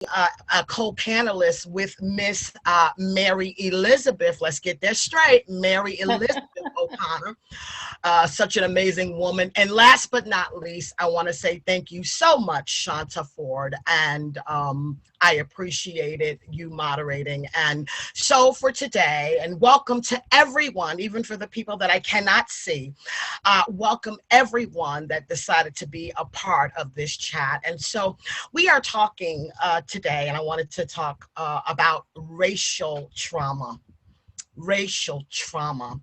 a co-panelist with Miss Mary Elizabeth. Let's get that straight. Mary Elizabeth O'Connor, such an amazing woman. And last but not least, I want to say thank you so much, Shonta Ford, and I appreciated you moderating. And so for today, and welcome to everyone, even for the people that I cannot see, welcome everyone that decided to be a part of this chat. And so we are talking today, and I wanted to talk about racial trauma. Racial trauma,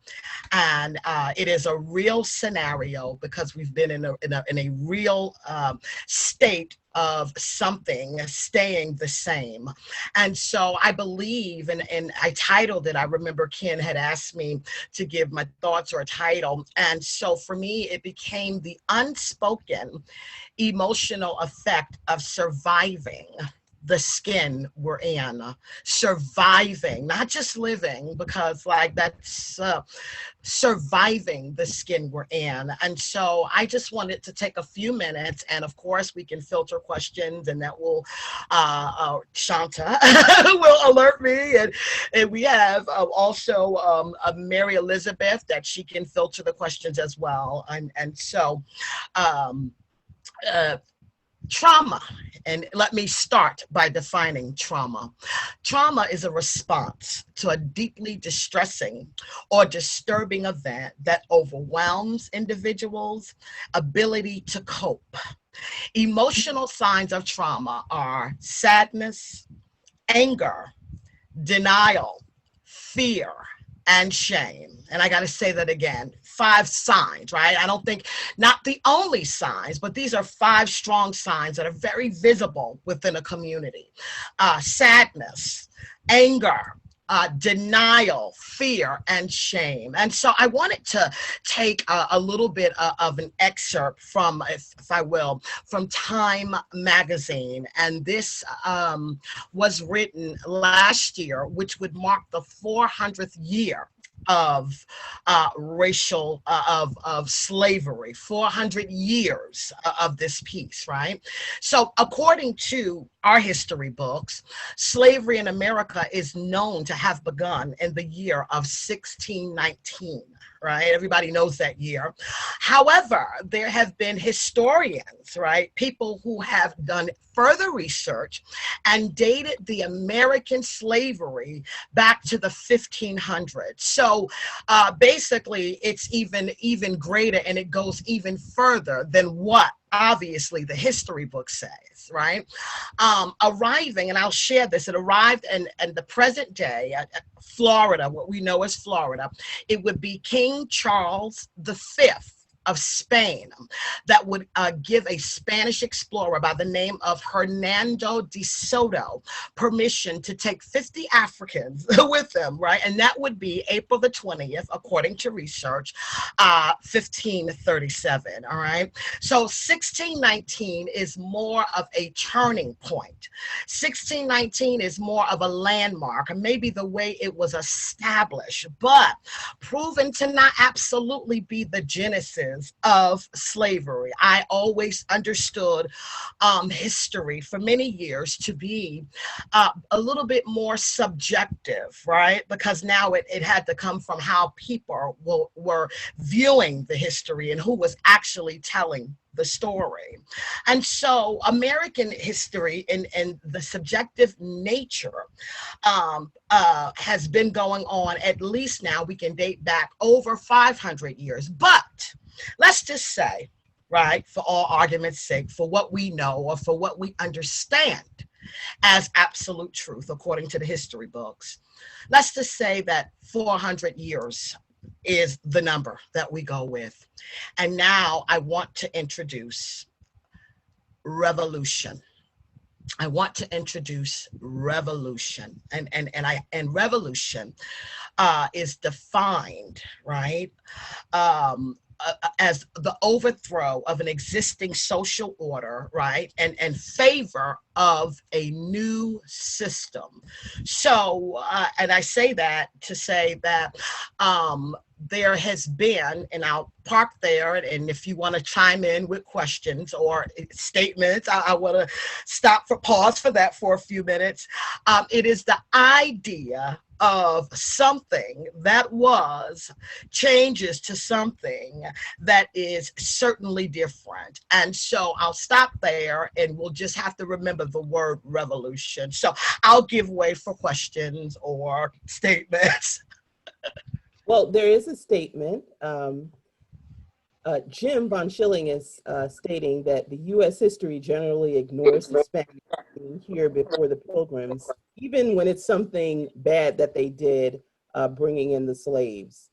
and it is a real scenario because we've been in a real state of something staying the same. And so I believe, and I titled it, I remember Ken had asked me to give my thoughts or a title, and so for me it became the unspoken emotional effect of surviving the skin we're in, surviving, not just living, because like that's surviving the skin we're in. And so I just wanted to take a few minutes, and of course we can filter questions, and that will, Shonta will alert me, and we have also Mary Elizabeth that she can filter the questions as well. And so, trauma, and let me start by defining trauma. Trauma is a response to a deeply distressing or disturbing event that overwhelms individuals' ability to cope. Emotional signs of trauma are sadness, anger, denial, fear, and shame. And I got to say that again, 5 signs, right? I don't think, not the only signs, but these are 5 strong signs that are very visible within a community. Sadness, anger, denial, fear, and shame. And so I wanted to take a little bit of an excerpt from, if I will, from Time magazine. And this was written last year, which would mark the 400th year of racial, of slavery, 400 years of this piece, right? So according to our history books, slavery in America is known to have begun in the year of 1619. Right? Everybody knows that year. However, there have been historians, right? People who have done further research and dated the American slavery back to the 1500s. So basically, it's even greater, and it goes even further than what obviously the history book says, right? Arriving, and I'll share this, it arrived in the present day, Florida, what we know as Florida. It would be King Charles V of Spain that would give a Spanish explorer by the name of Hernando de Soto permission to take 50 Africans with him, right? And that would be April the 20th, according to research, 1537, all right? So 1619 is more of a turning point. 1619 is more of a landmark, and maybe the way it was established, but proven to not absolutely be the genesis of slavery. I always understood history for many years to be a little bit more subjective, right? Because now it had to come from how people were viewing the history and who was actually telling the story. And so American history and the subjective nature has been going on, at least now we can date back over 500 years. But let's just say, right, for all argument's sake, for what we know or for what we understand as absolute truth, according to the history books, let's just say that 400 years is the number that we go with. And now I want to introduce revolution. I want to introduce revolution, and revolution is defined, right, as the overthrow of an existing social order, right, and favor of a new system. So, and I say that to say that there has been, and I'll park there, and if you want to chime in with questions or statements, I want to pause for that for a few minutes. It is the idea of something that was changes to something that is certainly different. And so I'll stop there, and we'll just have to remember the word revolution. So I'll give way for questions or statements. Well, there is a statement. Jim von Schilling is stating that the U.S. history generally ignores the Spanish being here before the Pilgrims, even when it's something bad that they did, bringing in the slaves.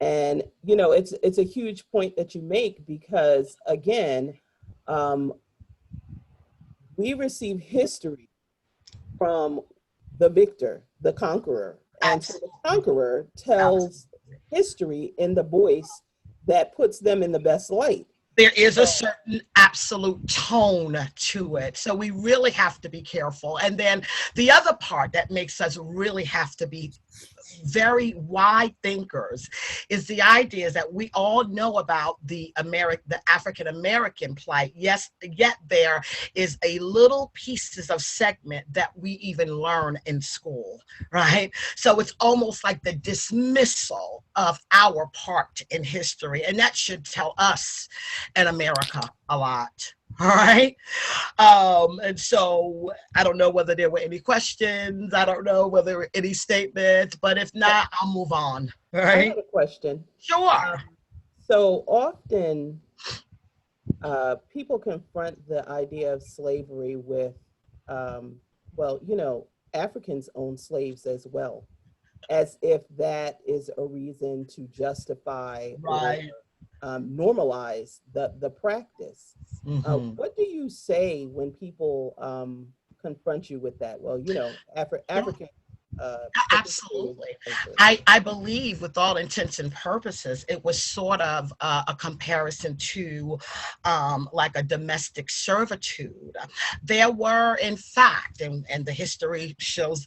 And, you know, it's a huge point that you make because, again, we receive history from the victor, the conqueror. And so the conqueror tells history in the voice that puts them in the best light. There is a certain absolute tone to it. So we really have to be careful. And then the other part that makes us really have to be very wide thinkers is the idea that we all know about the African American plight. Yes, yet there is a little pieces of segment that we even learn in school, right? So it's almost like the dismissal of our part in history, and that should tell us in America a lot. All right. And so I don't know whether there were any questions. I don't know whether there were any statements, but if not, I'll move on. All right. I have a question. Sure. So often people confront the idea of slavery with, well, you know, Africans own slaves as well, as if that is a reason to justify Right. or normalize the practice. Mm-hmm. What do you say when people confront you with that? Well, you know, African. Absolutely. I believe, with all intents and purposes, it was sort of a comparison to like a domestic servitude. There were, in fact, and the history shows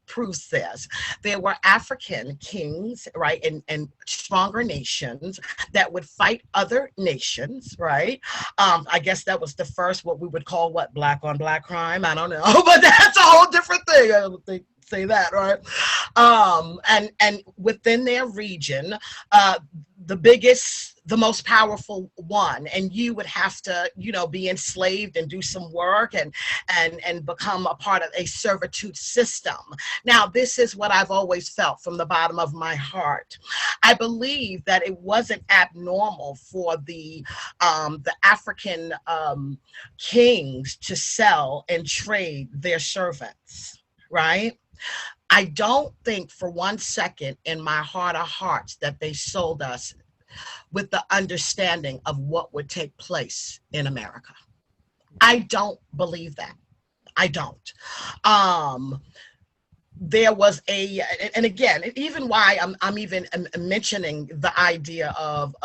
proves this. There were African kings, right, and stronger nations that would fight other nations, right? I guess that was the first, what we would call, black on black crime. I don't know, but that's a whole different thing. I don't think say that, right? And within their region, the biggest, the most powerful one, and you would have to, you know, be enslaved and do some work and become a part of a servitude system. Now, this is what I've always felt from the bottom of my heart. I believe that it wasn't abnormal for the African kings to sell and trade their servants, right? I don't think for one second in my heart of hearts that they sold us with the understanding of what would take place in America. I don't believe that. I don't. There was and again, even why I'm even mentioning the idea of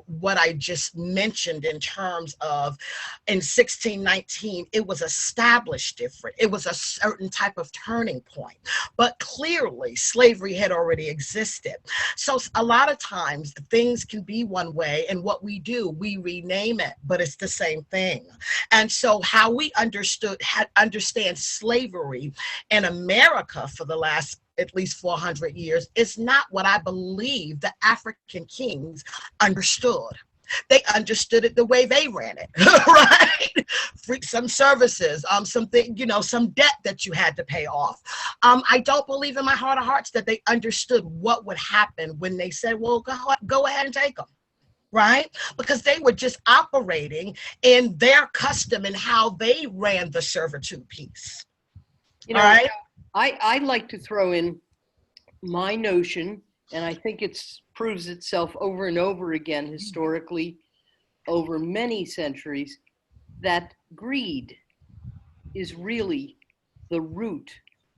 what I just mentioned in terms of in 1619, it was established different. It was a certain type of turning point, but clearly slavery had already existed. So a lot of times things can be one way, and what we do, we rename it, but it's the same thing. And so how we understand slavery in America for the last at least 400 years is not what I believe the African kings understood. They understood it the way they ran it, right? Some services, something, you know, some debt that you had to pay off. I don't believe in my heart of hearts that they understood what would happen when they said, well, go ahead and take them. Right? Because they were just operating in their custom and how they ran the servitude piece. You know, all right? I'd like to throw in my notion, and I think it proves itself over and over again historically over many centuries, that greed is really the root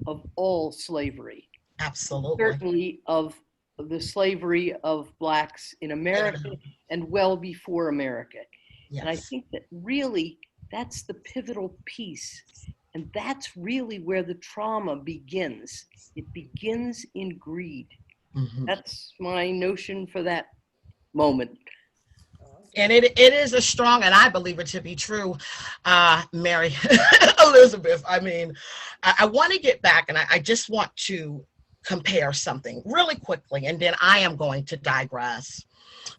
of all slavery. Absolutely. Certainly of the slavery of Blacks in America and well before America. Yes. And I think that really that's the pivotal piece. And that's really where the trauma begins. It begins in greed. Mhm. That's my notion for that moment. And it is a strong, and I believe it to be true, Mary Elizabeth. I mean, I want to get back, and I just want to compare something really quickly, and then I am going to digress.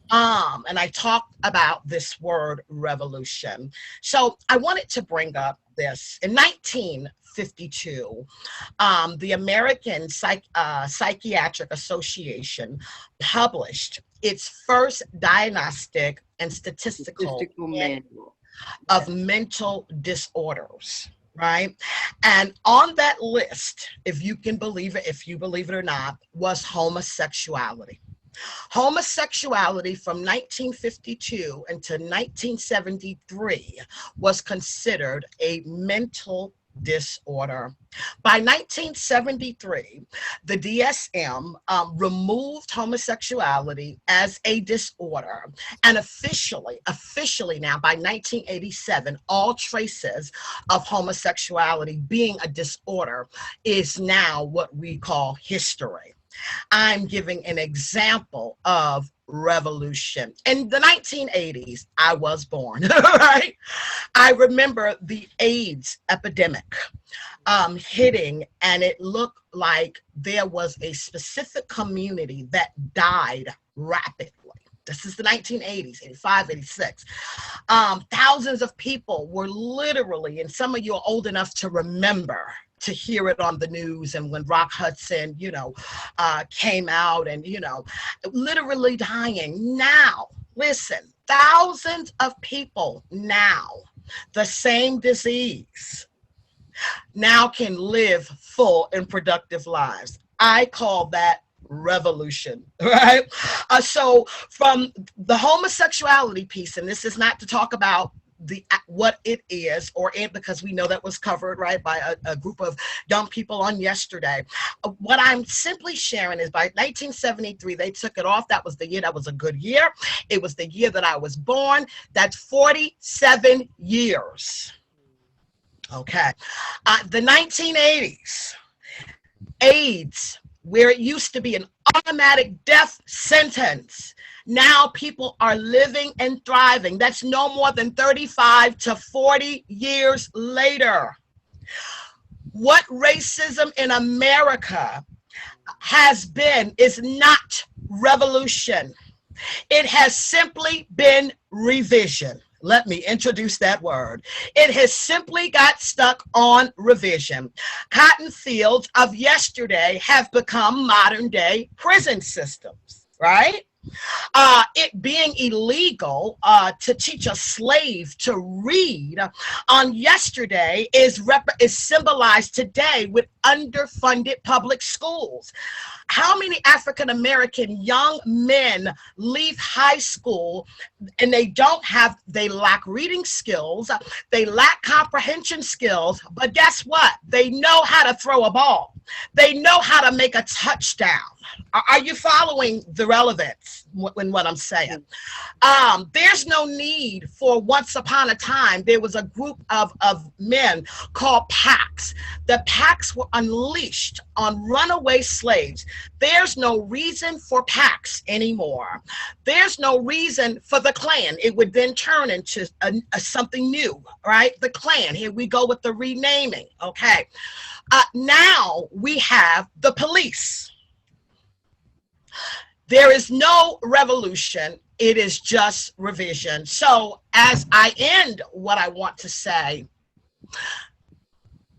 And I talked about this word revolution. So I wanted to bring up this. In 1952, the American Psychiatric Association published its first diagnostic and statistical manual of mental disorders, right? And on that list, if you can believe it, if you believe it or not, was homosexuality. Homosexuality from 1952 until 1973 was considered a mental disorder. By 1973, the DSM removed homosexuality as a disorder, and officially now by 1987, all traces of homosexuality being a disorder is now what we call history. I'm giving an example of revolution. In the 1980s, I was born, right? I remember the AIDS epidemic hitting, and it looked like there was a specific community that died rapidly. This is the 1980s, 85, 86. Thousands of people were literally, and some of you are old enough to remember, to hear it on the news, and when Rock Hudson, came out and, literally dying. Now, listen, thousands of people now, the same disease, now can live full and productive lives. I call that revolution, right? So from the homosexuality piece, and this is not to talk about what it is because we know that was covered, right, by a group of young people on yesterday. What I'm simply sharing is by 1973, they took it off. That was the year. That was a good year. It was the year that I was born. That's 47 years. Okay. The 1980s, AIDS, where it used to be an automatic death sentence, now people are living and thriving. That's no more than 35 to 40 years later. What racism in America has been is not revolution. It has simply been revision. Let me introduce that word. It has simply got stuck on revision. Cotton fields of yesterday have become modern day prison systems, right? It being illegal to teach a slave to read on yesterday is symbolized today with underfunded public schools. How many African American young men leave high school and they lack reading skills, they lack comprehension skills, but guess what? They know how to throw a ball. They know how to make a touchdown. Are you following the relevance in what I'm saying? There's no need for once upon a time, there was a group of men called packs. The packs were unleashed on runaway slaves. There's no reason for packs anymore. There's no reason for the Klan. It would then turn into something new, right? The Klan. Here we go with the renaming, okay? Now we have the police. There is no revolution. It is just revision. So as I end what I want to say,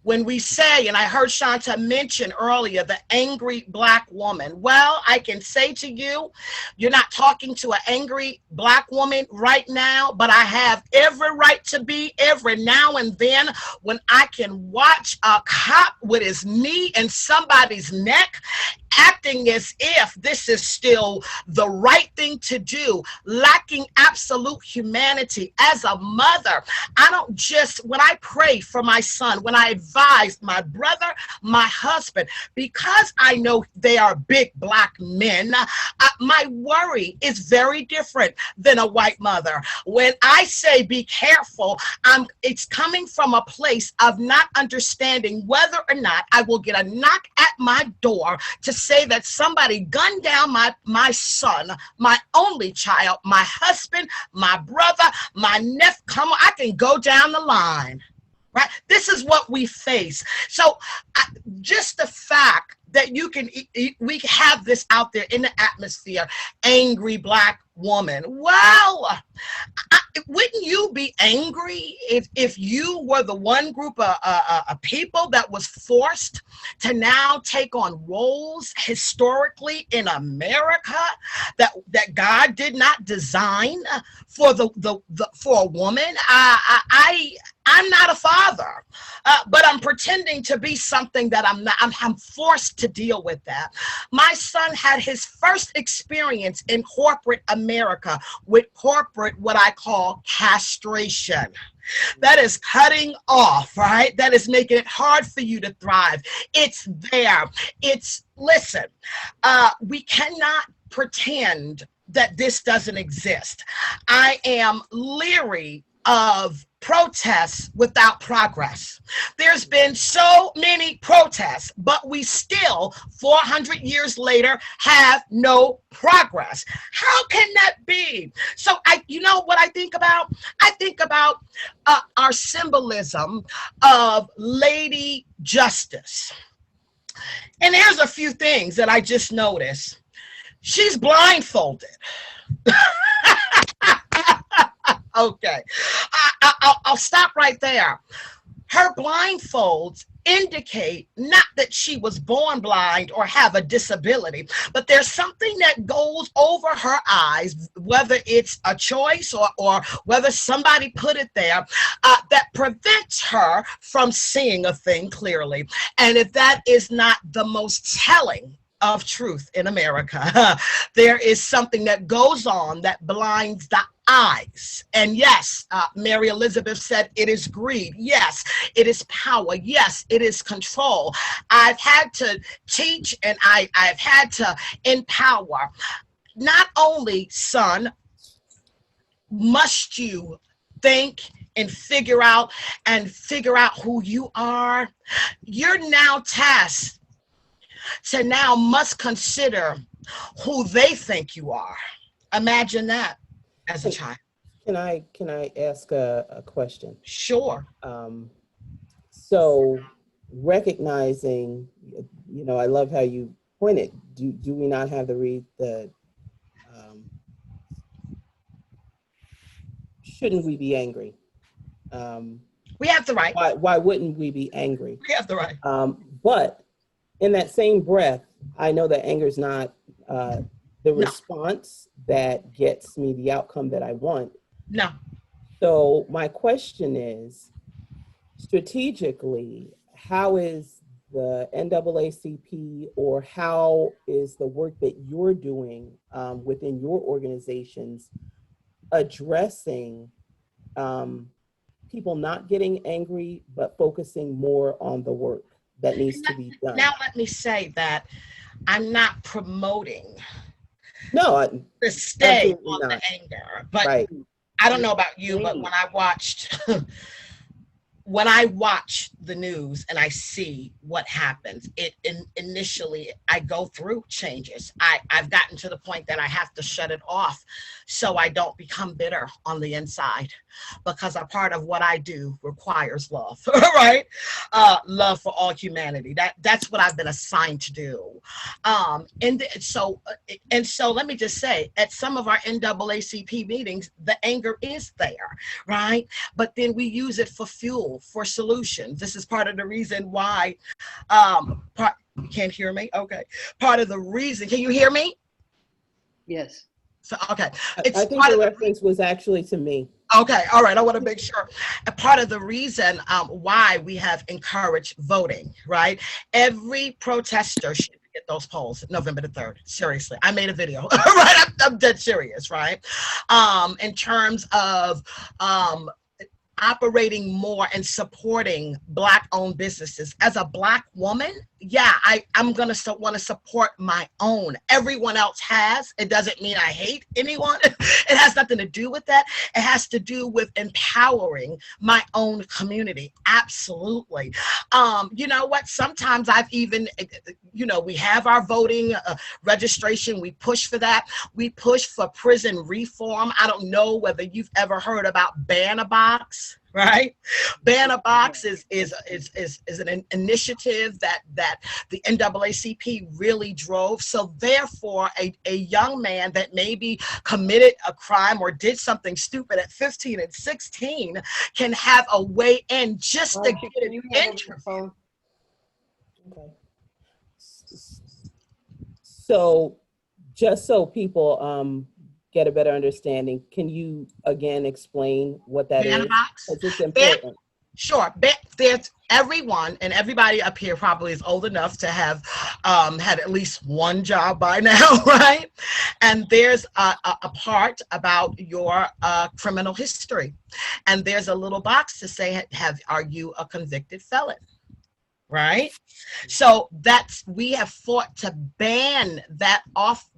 when we say, and I heard Shonta mention earlier, the angry Black woman. Well, I can say to you, you're not talking to an angry Black woman right now, but I have every right to be every now and then when I can watch a cop with his knee in somebody's neck acting as if this is still the right thing to do, lacking absolute humanity. As a mother, I don't just, when I pray for my son, when I advise my brother, my husband, because I know they are big Black men, my worry is very different than a white mother. When I say be careful, it's coming from a place of not understanding whether or not I will get a knock at my door to say that somebody gunned down my son, my only child, my husband, my brother, my nephew, come on, I can go down the line, right? This is what we face. So just the fact that we have this out there in the atmosphere, angry Black woman. Well, wouldn't you be angry if you were the one group of people that was forced to now take on roles historically in America that God did not design for for a woman? I'm not a father, but I'm pretending to be something that I'm not. I'm forced to deal with that. My son had his first experience in corporate America with corporate, what I call castration. That is cutting off, right? That is making it hard for you to thrive. It's there. Listen, we cannot pretend that this doesn't exist. I am leery of protests without progress. There's been so many protests, but we still, 400 years later, have no progress. How can that be? So you know what I think about? I think about our symbolism of Lady Justice. And there's a few things that I just noticed. She's blindfolded. Okay, I'll stop right there. Her blindfolds indicate not that she was born blind or have a disability, but there's something that goes over her eyes, whether it's a choice or whether somebody put it there, that prevents her from seeing a thing clearly. And if that is not the most telling of truth in America, there is something that goes on that blinds the eyes. And yes, Mary Elizabeth said it is greed. Yes, it is power. Yes, it is control. I've had to teach and I've had to empower. Not only, son, must you think and figure out who you are, you're now tasked to now must consider who they think you are. Imagine that as a child. Can I ask a question? Sure. So recognizing, I love how you pointed. Do we not have shouldn't we be angry? We have the right. Why wouldn't we be angry? We have the right. But in that same breath, I know that anger is not the response that gets me the outcome that I want. No. So my question is, strategically, how is the NAACP or how is the work that you're doing within your organizations addressing people not getting angry, but focusing more on the work that needs to be done? Now let me say that I'm not promoting to stay on the anger, but right. I don't know about you, but when I watch the news and I see what happens, initially I go through changes. I've gotten to the point that I have to shut it off so I don't become bitter on the inside, because a part of what I do requires love, right? Love for all humanity. That's what I've been assigned to do. So let me just say, at some of our NAACP meetings, the anger is there, right? But then we use it for fuel, for solutions. This is part of the reason why, you can't hear me? Okay. Part of the reason, can you hear me? Yes. So, okay. I think the reference was actually to me. Okay, all right, I want to make sure. A part of the reason why we have encouraged voting, right? Every protester should get those polls November the 3rd. Seriously, I made a video, right? I'm dead serious, right? In terms of operating more and supporting Black-owned businesses. As a Black woman, yeah, I'm going to want to support my own. Everyone else has. It doesn't mean I hate anyone. It has nothing to do with that. It has to do with empowering my own community. Absolutely. You know what? Sometimes I've even, you know, we have our voting registration. We push for that. We push for prison reform. I don't know whether you've ever heard about Ban a Box. Right, Ban a Box is an initiative that the NAACP really drove. So therefore, a young man that maybe committed a crime or did something stupid at 15 and 16 can have a way in just to get an interview. Okay. So, just so people get a better understanding, can you again explain what that is? Because it's important. Sure. There's everyone, and everybody up here probably is old enough to have had at least one job by now, right? And there's a part about your criminal history, and there's a little box to say, are you a convicted felon? Right? So we have fought to ban that off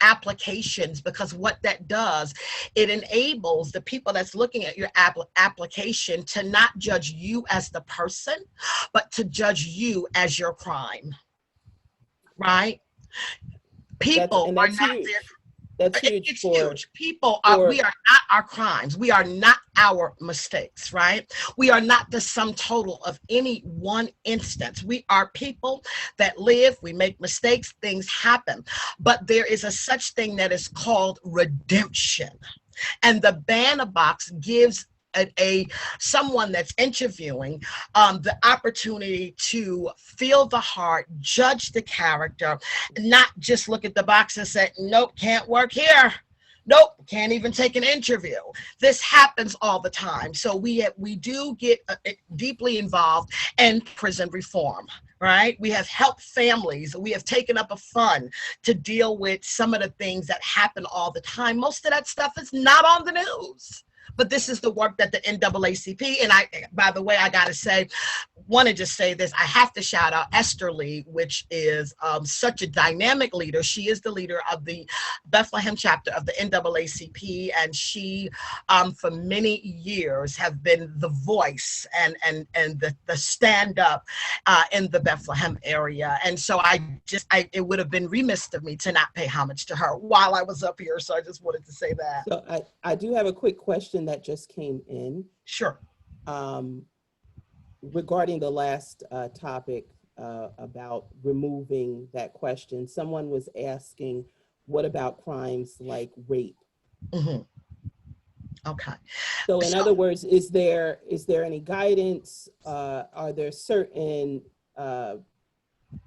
applications, because what that does, it enables the people that's looking at your application to not judge you as the person, but to judge you as your crime. Right? People are not there. That's huge. It's huge. People are, we are not our crimes. We are not our mistakes, right? We are not the sum total of any one instance. We are people that live, we make mistakes, things happen. But there is a such thing that is called redemption. And the Ban a Box gives someone that's interviewing the opportunity to feel the heart, judge the character, not just look at the box and say, nope, can't work here. Nope, can't even take an interview. This happens all the time. So we do get deeply involved in prison reform. Right? We have helped families. We have taken up a fund to deal with some of the things that happen all the time. Most of that stuff is not on the news. But this is the work that the NAACP, and by the way, I got to want to just say this, I have to shout out Esther Lee, which is such a dynamic leader. She is the leader of the Bethlehem chapter of the NAACP, and she, for many years, have been the voice and the stand-up in the Bethlehem area. And so it would have been remiss of me to not pay homage to her while I was up here. So I just wanted to say that. So I do have a quick question that just came in. Sure. Regarding the last topic about removing that question, someone was asking, what about crimes like rape? Mm-hmm. Okay. So in other words, is there any guidance? Are there certain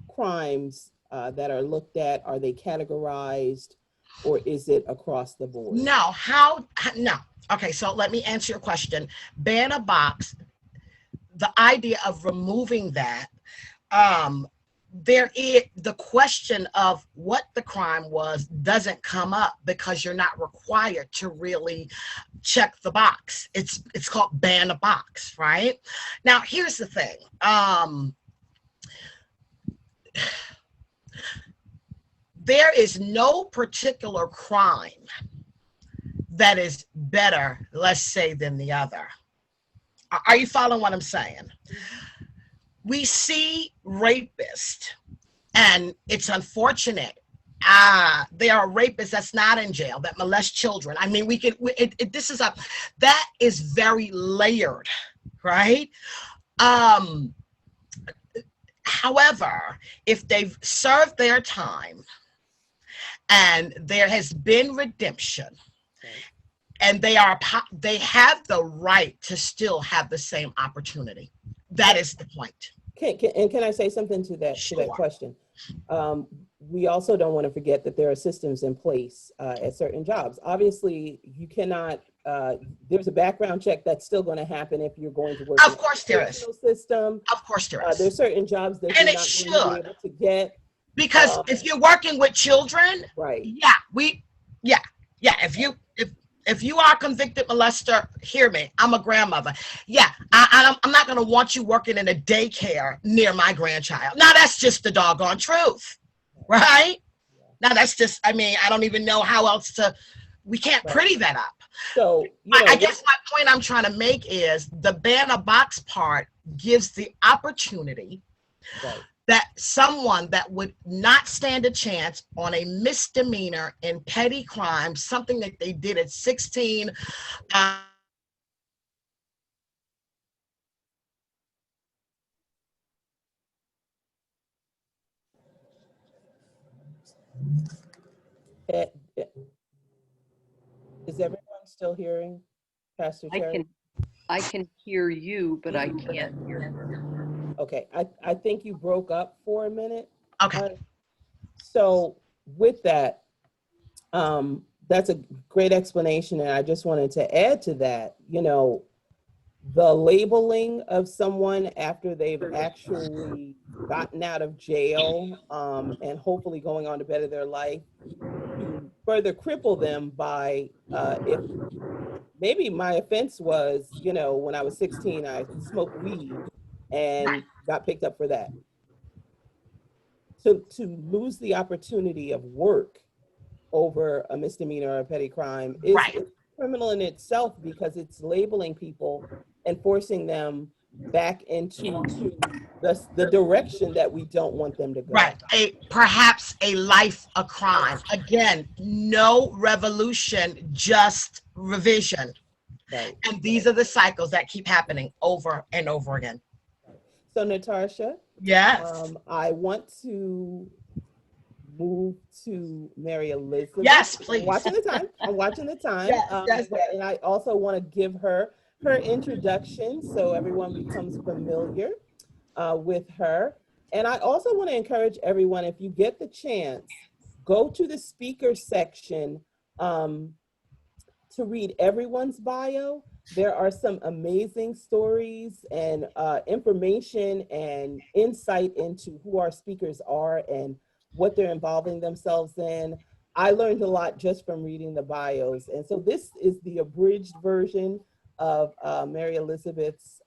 crimes that are looked at? Are they categorized, or is it across the board? No. No. Okay, so let me answer your question. Ban a Box, the idea of removing that, the question of what the crime was doesn't come up because you're not required to really check the box. It's called Ban a Box, right? Now, here's the thing. There is no particular crime that is better, let's say, than the other. Are you following what I'm saying? We see rapists, and it's unfortunate. There are rapists that's not in jail, that molest children. I mean, that is very layered, right? However, if they've served their time and there has been redemption, and they have the right to still have the same opportunity. That is the point. Can I say something to that, Sure. to that question? We also don't want to forget that there are systems in place at certain jobs. Obviously, you cannot, there's a background check that's still going to happen if you're going to work Of course there is. System. Of course there is. There's certain jobs that And you're it not going to be able to get. Because if you're working with children, right. If you are a convicted molester, hear me. I'm a grandmother. Yeah, I'm not going to want you working in a daycare near my grandchild. Now, that's just the doggone truth, right? Now, that's just, I mean, I don't even know how else to, we can't pretty that up. So, I guess my point I'm trying to make is the ban a box part gives the opportunity that someone that would not stand a chance on a misdemeanor in petty crime, something that they did at 16, is everyone still hearing Pastor Cherry? I can hear you, but I can't hear her. Okay, I think you broke up for a minute. Okay. So with that, that's a great explanation. And I just wanted to add to that, the labeling of someone after they've actually gotten out of jail and hopefully going on to better their life, to further cripple them by if maybe my offense was, when I was 16, I smoked weed and got picked up for that. To lose the opportunity of work over a misdemeanor or a petty crime is criminal in itself, because it's labeling people and forcing them back into the direction that we don't want them to go. Right. Perhaps a life of crime. Again, no revolution, just revision. Right. And these are the cycles that keep happening over and over again. So Nah-tarsha, yes, I want to move to Mary Elizabeth. Yes, please. I'm watching the time. Yes. And I also want to give her introduction so everyone becomes familiar with her. And I also want to encourage everyone, if you get the chance, go to the speaker section to read everyone's bio. There are some amazing stories and information and insight into who our speakers are and what they're involving themselves in. I learned a lot just from reading the bios. And so this is the abridged version of Mary Elizabeth's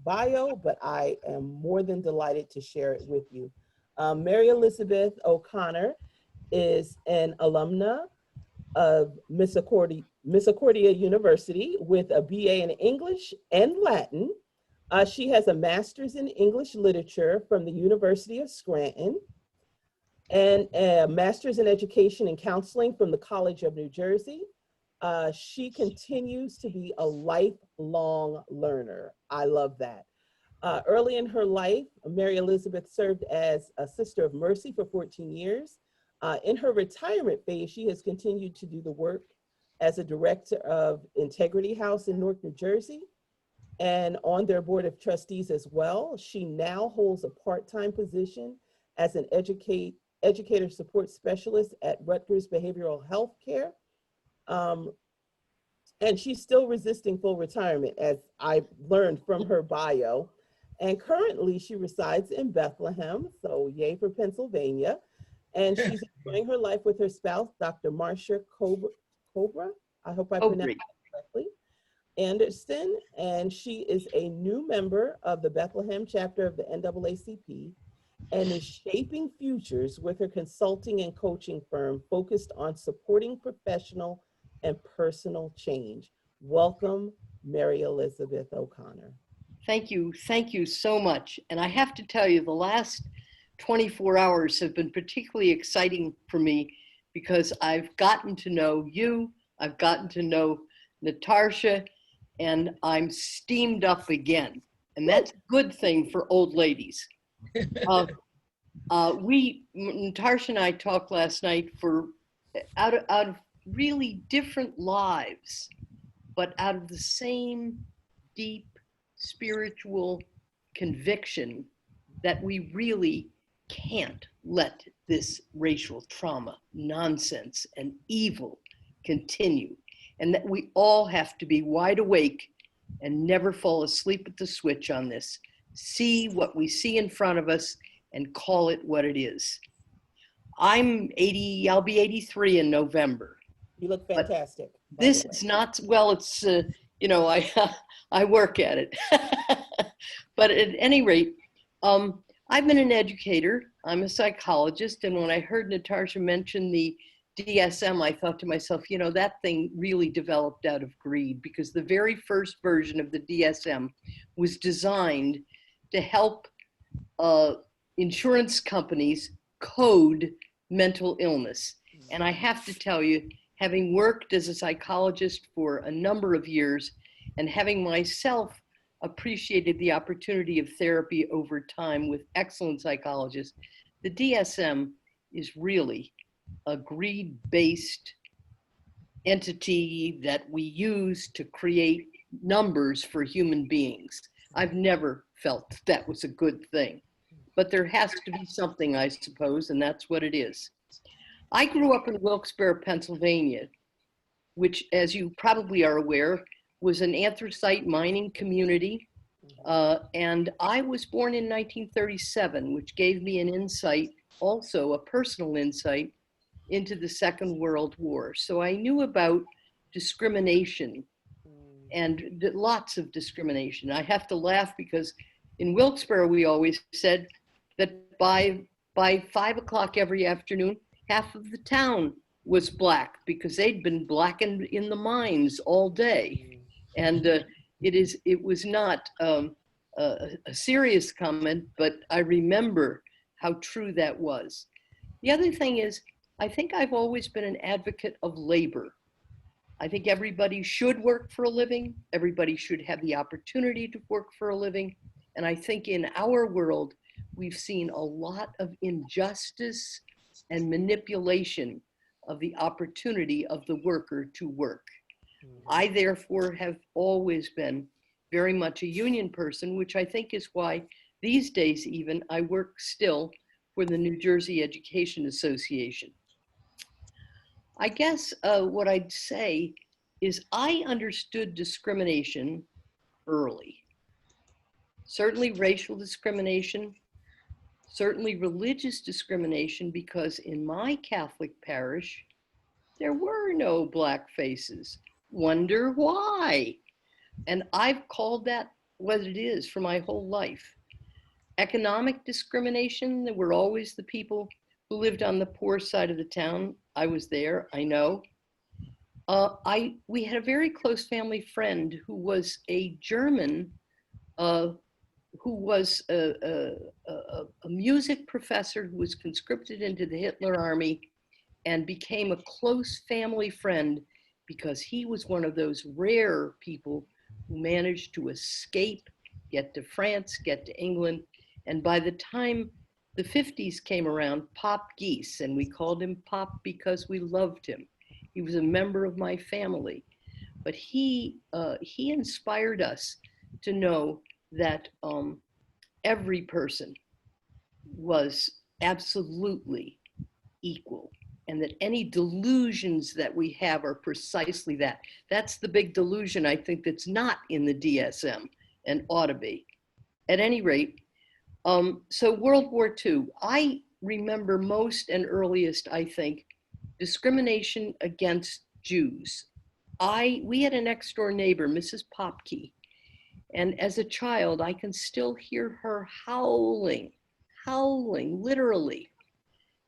bio, but I am more than delighted to share it with you. Mary Elizabeth O'Connor is an alumna of Misericordia University with a BA in English and Latin. She has a master's in English literature from the University of Scranton and a master's in education and counseling from the College of New Jersey. She continues to be a lifelong learner. I love that. Early in her life, Mary Elizabeth served as a Sister of Mercy for 14 years. In her retirement phase, she has continued to do the work as a director of Integrity House in Newark, New Jersey, and on their board of trustees as well. She now holds a part-time position as an educator support specialist at Rutgers Behavioral Health Care. And she's still resisting full retirement, as I learned from her bio. And currently she resides in Bethlehem, so yay for Pennsylvania. And she's enjoying her life with her spouse, Dr. Marcia Cobra, I hope I pronounced that correctly, Anderson. And she is a new member of the Bethlehem chapter of the NAACP and is shaping futures with her consulting and coaching firm focused on supporting professional and personal change. Welcome, Mary Elizabeth O'Connor. Thank you so much. And I have to tell you, the last 24 hours have been particularly exciting for me because I've gotten to know you, I've gotten to know Nah-tarsha, and I'm steamed up again. And that's a good thing for old ladies. Nah-tarsha and I talked last night for out of really different lives, but out of the same deep spiritual conviction that we really can't let this racial trauma, nonsense, and evil continue, and that we all have to be wide awake and never fall asleep at the switch on this. See what we see in front of us and call it what it is. I'm 80, I'll be 83 in November. You look fantastic. This is not, well, it's, you know, I work at it. But at any rate, I've been an educator. I'm a psychologist. And when I heard Nah-tarsha mention the DSM, I thought to myself, you know, that thing really developed out of greed, because the very first version of the DSM was designed to help insurance companies code mental illness. And I have to tell you, having worked as a psychologist for a number of years and having myself appreciated the opportunity of therapy over time with excellent psychologists, the DSM is really a greed-based entity that we use to create numbers for human beings. I've never felt that was a good thing, but there has to be something, I suppose, and that's what it is. I grew up in Wilkes-Barre, Pennsylvania, which, as you probably are aware, was an anthracite mining community. And I was born in 1937, which gave me an insight, also a personal insight, into the Second World War. So I knew about discrimination and lots of discrimination. I have to laugh because in Wilkes-Barre, we always said that by 5 o'clock every afternoon, half of the town was Black because they'd been blackened in the mines all day. And it was not a serious comment, but I remember how true that was. The other thing is, I think I've always been an advocate of labor. I think everybody should work for a living. Everybody should have the opportunity to work for a living. And I think in our world, we've seen a lot of injustice and manipulation of the opportunity of the worker to work. I therefore have always been very much a union person, which I think is why these days even I work still for the New Jersey Education Association. I guess what I'd say is I understood discrimination early. Certainly racial discrimination, certainly religious discrimination, because in my Catholic parish, there were no Black faces. Wonder why? And I've called that what it is for my whole life. Economic discrimination, there were always the people who lived on the poor side of the town. I was there, I know. We had a very close family friend who was a German, who was a music professor who was conscripted into the Hitler Army and became a close family friend because he was one of those rare people who managed to escape, get to France, get to England. And by the time the 50s came around, Pop Geese, and we called him Pop because we loved him. He was a member of my family. But he inspired us to know that every person was absolutely equal, and that any delusions that we have are precisely that. That's the big delusion, I think, that's not in the DSM and ought to be. At any rate, so World War II, I remember most and earliest, I think, discrimination against Jews. We had a next door neighbor, Mrs. Popke, and as a child, I can still hear her howling, literally,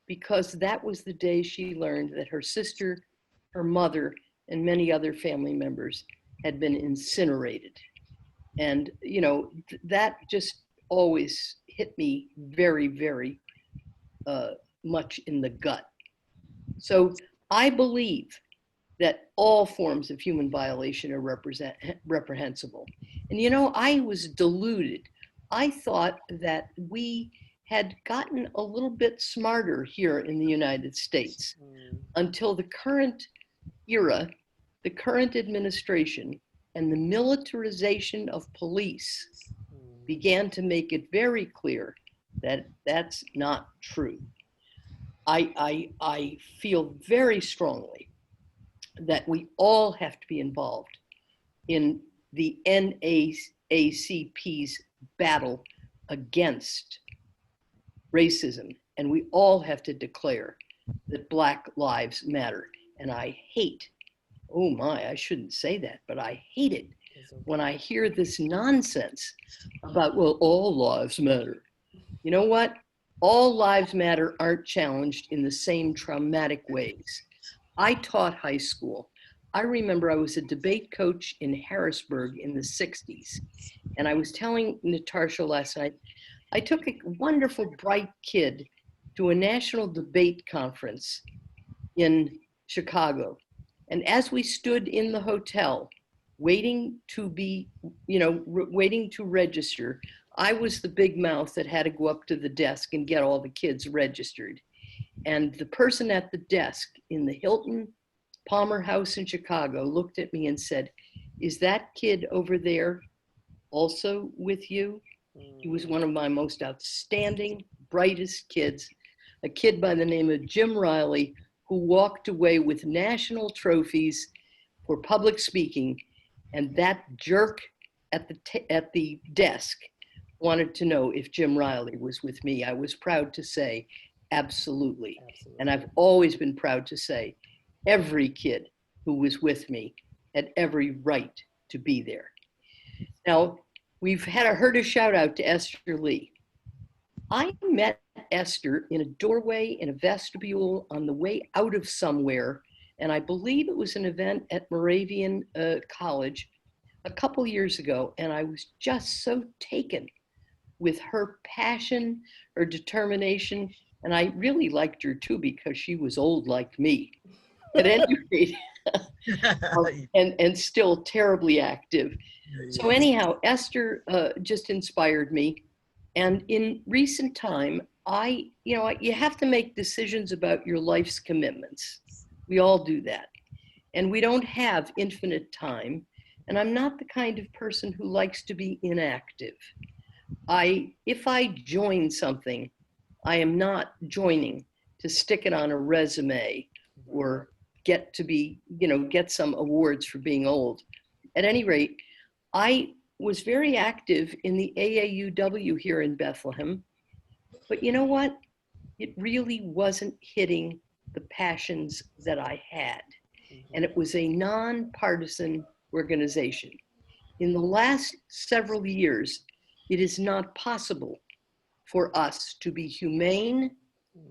because that was the day she learned that her sister, her mother, and many other family members had been incinerated. And, you know, that just always hit me very, very much in the gut. So I believe that all forms of human violation are reprehensible. And, you know, I was deluded. I thought that we had gotten a little bit smarter here in the United States until the current era, the current administration, and the militarization of police began to make it very clear that that's not true. I feel very strongly that we all have to be involved in the NAACP's battle against racism, and we all have to declare that Black lives matter. And I hate oh my, I shouldn't say that, but I hate it when I hear this nonsense about, well, all lives matter. You know what? All lives matter aren't challenged in the same traumatic ways. I taught high school. I remember I was a debate coach in Harrisburg in the 60s. And I was telling Nah-tarsha last night, I took a wonderful, bright kid to a national debate conference in Chicago. And as we stood in the hotel, waiting to be, waiting to register, I was the big mouth that had to go up to the desk and get all the kids registered. And the person at the desk in the Hilton Palmer House in Chicago looked at me and said, "Is that kid over there also with you?" He was one of my most outstanding, brightest kids, a kid by the name of Jim Riley, who walked away with national trophies for public speaking. And that jerk at the desk wanted to know if Jim Riley was with me. I was proud to say, absolutely. And I've always been proud to say, every kid who was with me had every right to be there. Now, we've heard a shout out to Esther Lee. I met Esther in a doorway in a vestibule on the way out of somewhere, and I believe it was an event at Moravian College a couple years ago, and I was just so taken with her passion, her determination, and I really liked her too because she was old like me. At any rate, and still terribly active. So anyhow, Esther just inspired me. And in recent time, you have to make decisions about your life's commitments. We all do that. And we don't have infinite time. And I'm not the kind of person who likes to be inactive. If I join something, I am not joining to stick it on a resume or get some awards for being old. At any rate, I was very active in the AAUW here in Bethlehem, but you know what? It really wasn't hitting the passions that I had. And it was a nonpartisan organization. In the last several years, it is not possible for us to be humane,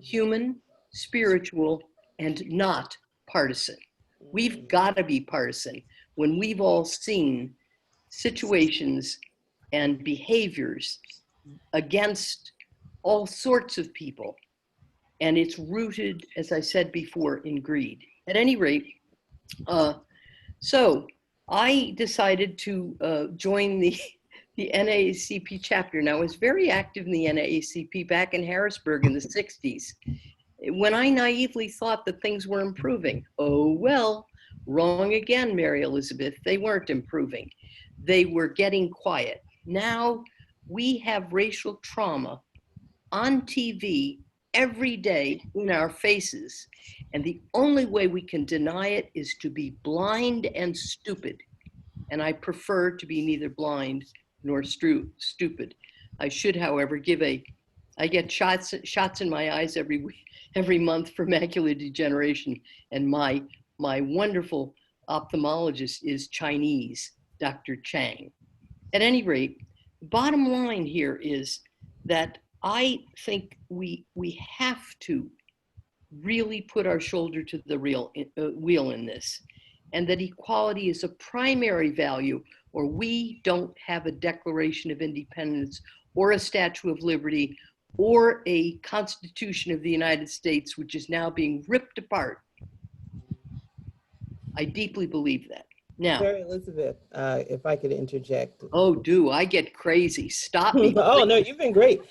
human, spiritual, and not partisan. We've got to be partisan when we've all seen situations and behaviors against all sorts of people. And it's rooted, as I said before, in greed. At any rate, so I decided to join the NAACP chapter. Now, I was very active in the NAACP back in Harrisburg in the 60s, when I naively thought that things were improving. Oh, well, wrong again, Mary Elizabeth. They weren't improving. They were getting quiet. Now we have racial trauma on TV every day in our faces. And the only way we can deny it is to be blind and stupid. And I prefer to be neither blind nor stupid. I should, however, I get shots in my eyes every month for macular degeneration. And my wonderful ophthalmologist is Chinese, Dr. Chang. At any rate, bottom line here is that I think we have to really put our shoulder to the wheel in this, and that equality is a primary value, or we don't have a Declaration of Independence or a Statue of Liberty or a Constitution of the United States, which is now being ripped apart. I deeply believe that. Now, Mary Elizabeth, if I could interject. Oh, do I get crazy? Stop me. Oh, no, you've been great.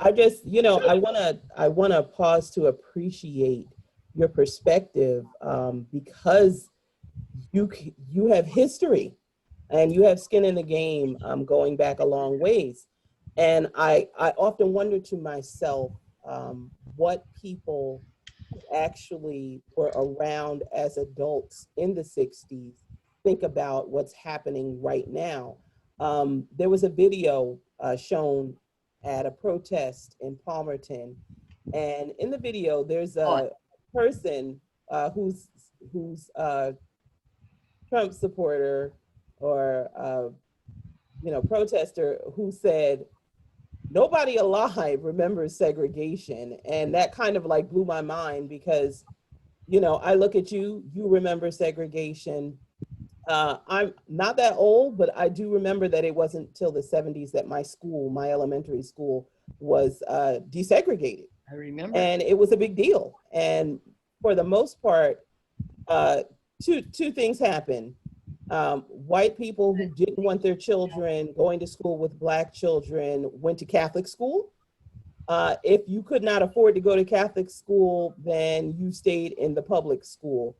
I just, I wanna pause to appreciate your perspective because you have history and you have skin in the game going back a long ways. And I often wonder to myself what people actually were around as adults in the 60s think about what's happening right now. There was a video shown at a protest in Palmerton, and in the video there's a person who's Trump supporter or protester who said, nobody alive remembers segregation. And that kind of like blew my mind because, I look at you, you remember segregation. I'm not that old, but I do remember that it wasn't till the 70s that my elementary school was desegregated. I remember. And it was a big deal. And for the most part, two things happened. White people who didn't want their children going to school with Black children went to Catholic school. If you could not afford to go to Catholic school, then you stayed in the public school.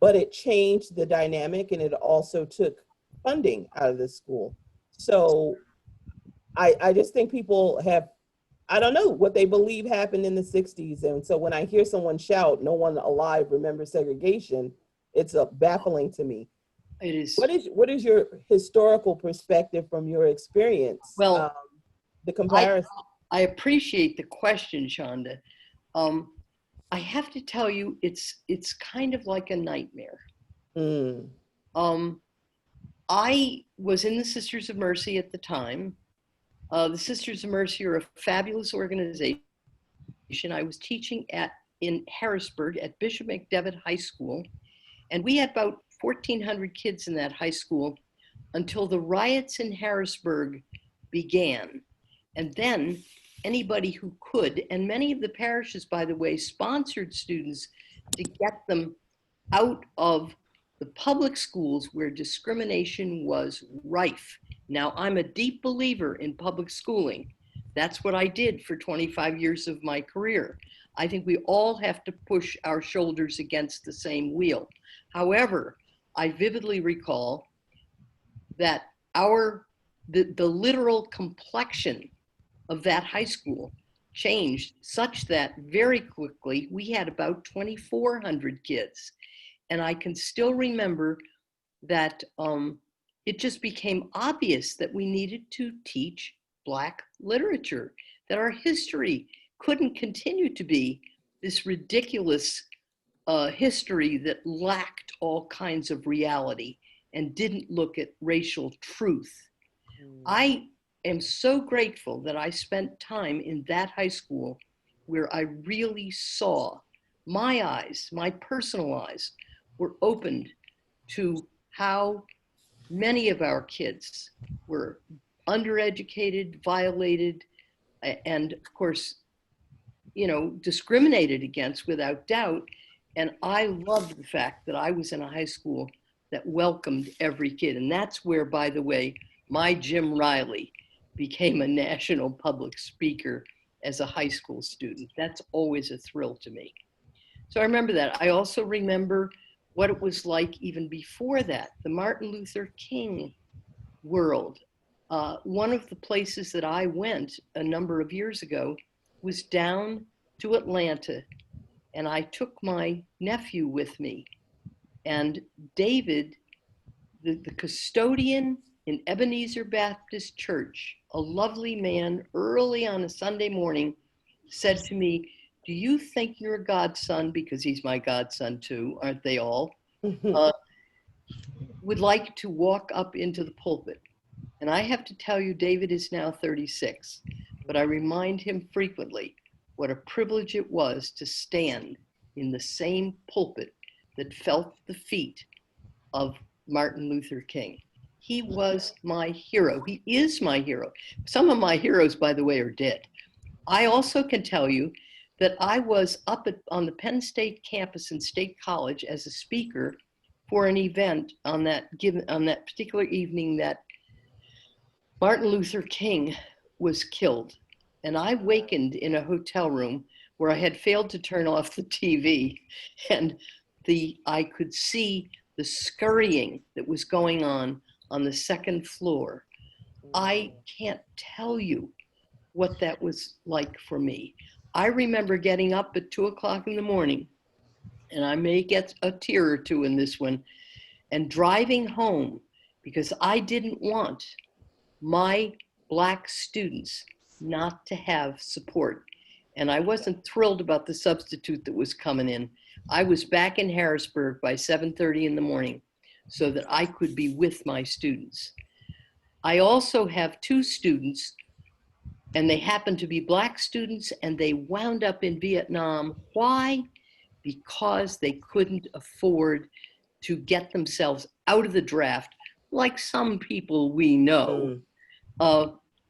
But it changed the dynamic, and it also took funding out of the school. So I just think people have, I don't know, what they believe happened in the 60s. And so when I hear someone shout, no one alive remembers segregation, it's baffling to me. It is. What is your historical perspective from your experience? Well, the comparison. I appreciate the question, Shonta. I have to tell you, it's kind of like a nightmare. Mm. I was in the Sisters of Mercy at the time. The Sisters of Mercy are a fabulous organization. I was teaching in Harrisburg at Bishop McDevitt High School, and we had about 1,400 kids in that high school until the riots in Harrisburg began. And then anybody who could, and many of the parishes, by the way, sponsored students to get them out of the public schools where discrimination was rife. Now, I'm a deep believer in public schooling. That's what I did for 25 years of my career. I think we all have to push our shoulders against the same wheel. However, I vividly recall that the literal complexion of that high school changed such that very quickly we had about 2,400 kids. And I can still remember that it just became obvious that we needed to teach Black literature, that our history couldn't continue to be this ridiculous history that lacked all kinds of reality and didn't look at racial truth. I am so grateful that I spent time in that high school where I really saw my eyes, my personal eyes, were opened to how many of our kids were undereducated, violated, and of course, discriminated against without doubt. And I loved the fact that I was in a high school that welcomed every kid. And that's where, by the way, my Jim Riley became a national public speaker as a high school student. That's always a thrill to me. So I remember that. I also remember what it was like even before that, the Martin Luther King world. One of the places that I went a number of years ago was down to Atlanta, and I took my nephew with me. And David, the custodian in Ebenezer Baptist Church, a lovely man, early on a Sunday morning, said to me, "Do you think your godson," because he's my godson too, aren't they all, would like to walk up into the pulpit? And I have to tell you, David is now 36, but I remind him frequently what a privilege it was to stand in the same pulpit that felt the feet of Martin Luther King. He was my hero. He is my hero. Some of my heroes, by the way, are dead. I also can tell you that I was up on the Penn State campus in State College as a speaker for an event on that particular evening that Martin Luther King was killed. And I wakened in a hotel room where I had failed to turn off the TV, and I could see the scurrying that was going on the second floor. I can't tell you what that was like for me. I remember getting up at 2:00 in the morning, and I may get a tear or two in this one, and driving home because I didn't want my Black students not to have support. And I wasn't thrilled about the substitute that was coming in. I was back in Harrisburg by 7:30 in the morning. so that I could be with my students. I also have two students, and they happen to be Black students, and they wound up in Vietnam. Why? Because they couldn't afford to get themselves out of the draft, like some people we know.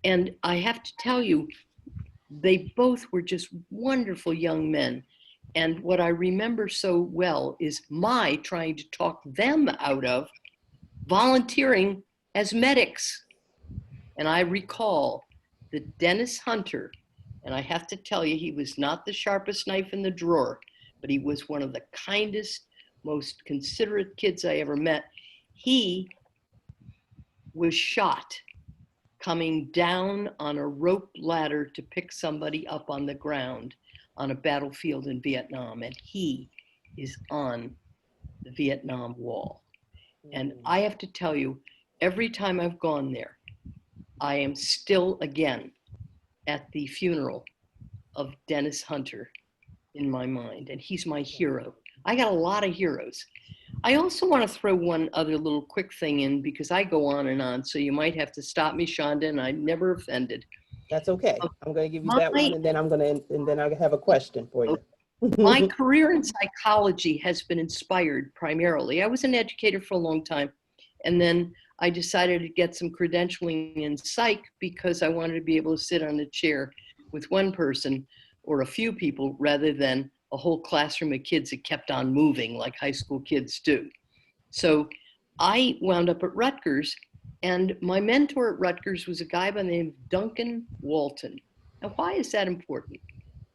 And I have to tell you, they both were just wonderful young men. And what I remember so well is my trying to talk them out of volunteering as medics. And I recall that Dennis Hunter, and I have to tell you, he was not the sharpest knife in the drawer, but he was one of the kindest, most considerate kids I ever met. He was shot coming down on a rope ladder to pick somebody up on the ground on a battlefield in Vietnam, and he is on the Vietnam Wall. And I have to tell you, every time I've gone there, I am still again at the funeral of Dennis Hunter in my mind, and he's my hero. I got a lot of heroes. I also want to throw one other little quick thing in, because I go on and on, so you might have to stop me, Shonda, and I'm never offended. That's okay. I'm going to give you that one, and then I have a question for you. My career in psychology has been inspired primarily. I was an educator for a long time, and then I decided to get some credentialing in psych because I wanted to be able to sit on a chair with one person or a few people rather than a whole classroom of kids that kept on moving like high school kids do. So I wound up at Rutgers, and my mentor at Rutgers was a guy by the name of Duncan Walton. Now, why is that important?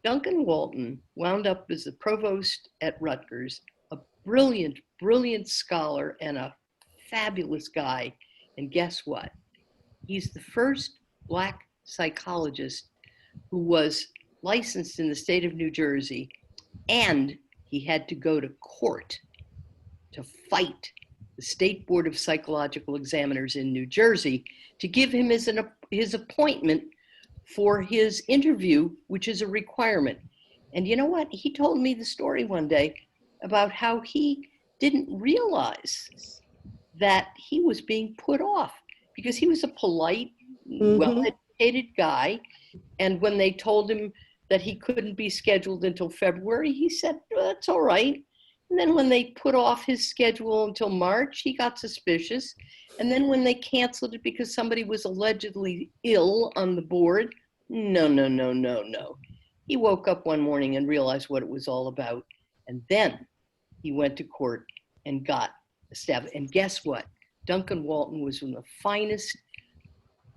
Duncan Walton wound up as the provost at Rutgers, a brilliant, brilliant scholar and a fabulous guy. And guess what? He's the first Black psychologist who was licensed in the state of New Jersey, and he had to go to court to fight the State Board of Psychological Examiners in New Jersey to give him his appointment for his interview, which is a requirement. And you know what? He told me the story one day about how he didn't realize that he was being put off because he was a polite, well-educated guy. And when they told him that he couldn't be scheduled until February, he said, "Oh, that's all right." And then when they put off his schedule until March, he got suspicious. And then when they canceled it because somebody was allegedly ill on the board, no. He woke up one morning and realized what it was all about. And then he went to court and got established. And guess what? Duncan Walton was one of the finest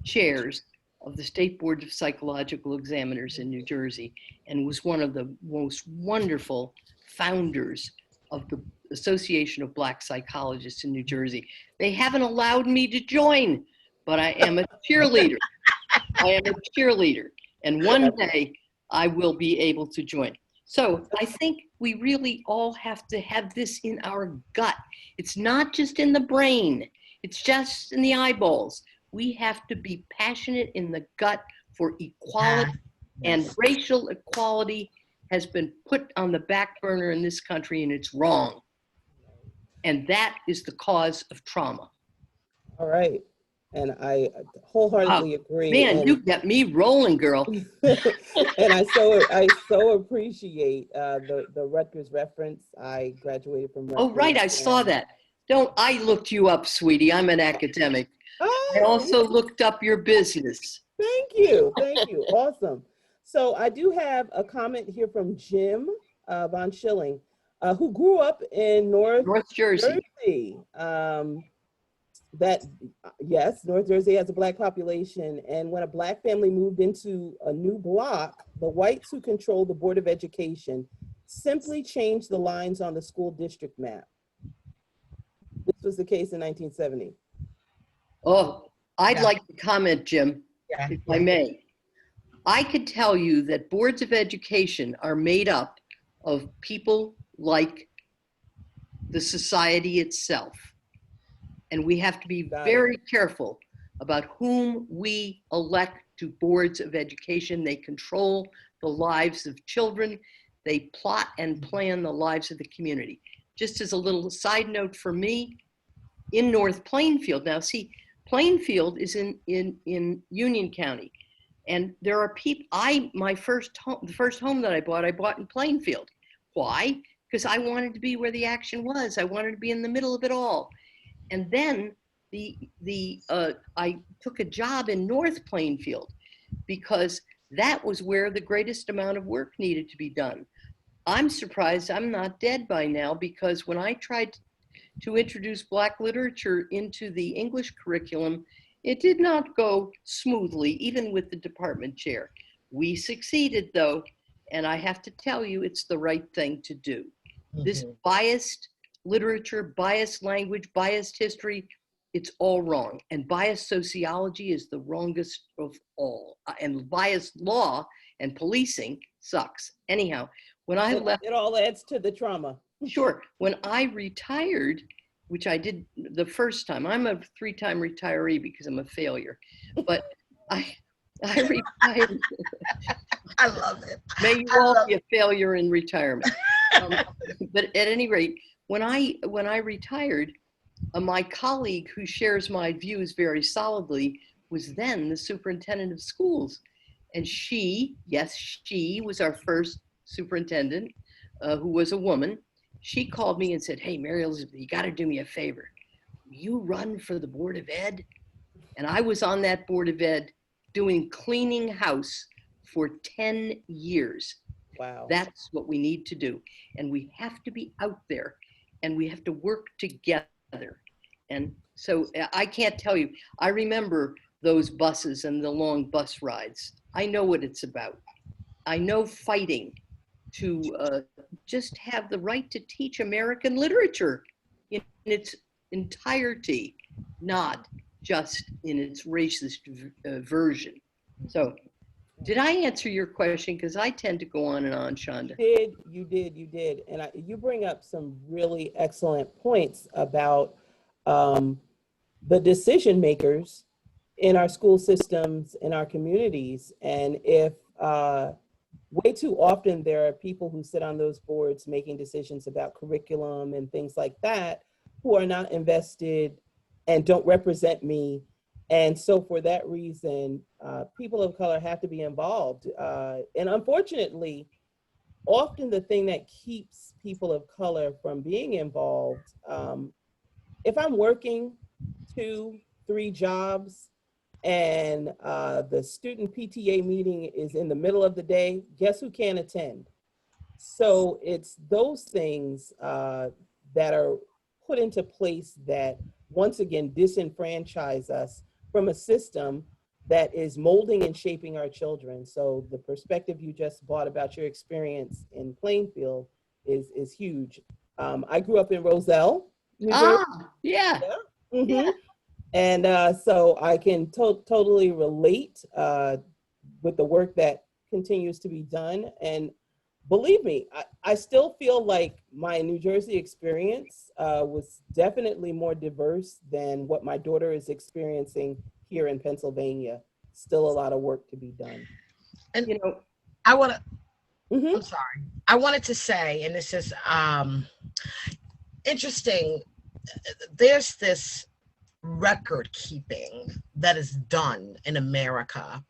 chairs of the State Board of Psychological Examiners in New Jersey, and was one of the most wonderful founders of the Association of Black Psychologists in New Jersey. They haven't allowed me to join, but I am a cheerleader. I am a cheerleader, and one day I will be able to join. So I think we really all have to have this in our gut. It's not just in the brain. It's just in the eyeballs. We have to be passionate in the gut for equality, and racial equality has been put on the back burner in this country, and it's wrong. And that is the cause of trauma. All right. And I wholeheartedly agree. Man, you got me rolling, girl. And I so appreciate the Rutgers reference. I graduated from Rutgers. Oh, right, I saw that. I looked you up, sweetie. I'm an academic. Oh, I also looked up your business. Thank you. Awesome. So I do have a comment here from Jim von Schilling, who grew up in North Jersey. Yes, North Jersey has a Black population. And when a Black family moved into a new block, the whites who controlled the Board of Education simply changed the lines on the school district map. This was the case in 1970. Oh, I'd like to comment, Jim, if I may. I could tell you that boards of education are made up of people like the society itself. And we have to be very careful about whom we elect to boards of education. They control the lives of children. They plot and plan the lives of the community. Just as a little side note for me, in North Plainfield. Now, see, Plainfield is in Union County. And there are people, the first home that I bought in Plainfield. Why? Because I wanted to be where the action was. I wanted to be in the middle of it all. And then I took a job in North Plainfield because that was where the greatest amount of work needed to be done. I'm surprised I'm not dead by now, because when I tried to introduce Black literature into the English curriculum, it did not go smoothly, even with the department chair. We succeeded though, and I have to tell you, it's the right thing to do. Mm-hmm. This biased literature, biased language, biased history, it's all wrong. And biased sociology is the wrongest of all. And biased law and policing sucks. Anyhow, when I left— It all adds to the trauma. Sure. When I retired, which I did the first time, I'm a 3-time retiree because I'm a failure, but I retired. I love it. May you all be a failure in retirement. But at any rate, when I retired, my colleague who shares my views very solidly was then the superintendent of schools. And she was our first superintendent, who was a woman. She called me and said, "Hey, Mary Elizabeth, you got to do me a favor. Will you run for the Board of Ed?" And I was on that Board of Ed doing cleaning house for 10 years. Wow. That's what we need to do. And we have to be out there and we have to work together. And so I can't tell you, I remember those buses and the long bus rides. I know what it's about. I know fighting to just have the right to teach American literature in its entirety, not just in its racist version. So did I answer your question? Because I tend to go on and on, Shonta. You did. And you bring up some really excellent points about the decision makers in our school systems, in our communities. And if way too often there are people who sit on those boards making decisions about curriculum and things like that who are not invested and don't represent me. And so for that reason, people of color have to be involved. And unfortunately, often the thing that keeps people of color from being involved, if I'm working 2-3 jobs and the student PTA meeting is in the middle of the day, guess who can't attend? So it's those things that are put into place that once again disenfranchise us from a system that is molding and shaping our children. So the perspective you just brought about your experience in Plainfield is huge. I grew up in Roselle, New Jersey. Yeah. Mm-hmm. Yeah. And so I can totally relate with the work that continues to be done. And believe me, I still feel like my New Jersey experience was definitely more diverse than what my daughter is experiencing here in Pennsylvania. Still a lot of work to be done. And You know, I want to, Mm-hmm. I'm sorry. I wanted to say, and this is interesting, there's this record keeping that is done in America,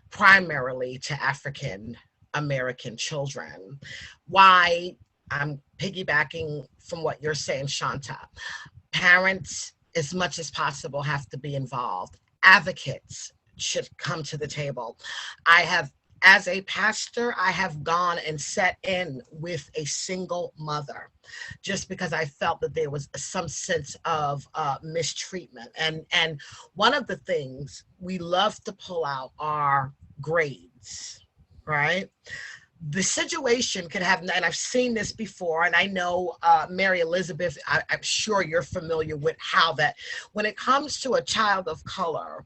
primarily to African American children. Why I'm piggybacking from what you're saying, Shonta. Parents, as much as possible, have to be involved. Advocates should come to the table. As a pastor, I have gone and sat in with a single mother just because I felt that there was some sense of mistreatment. And one of the things we love to pull out are grades, right? The situation could have, and I've seen this before, and I know, Mary Elizabeth, I'm sure you're familiar with how that, when it comes to a child of color,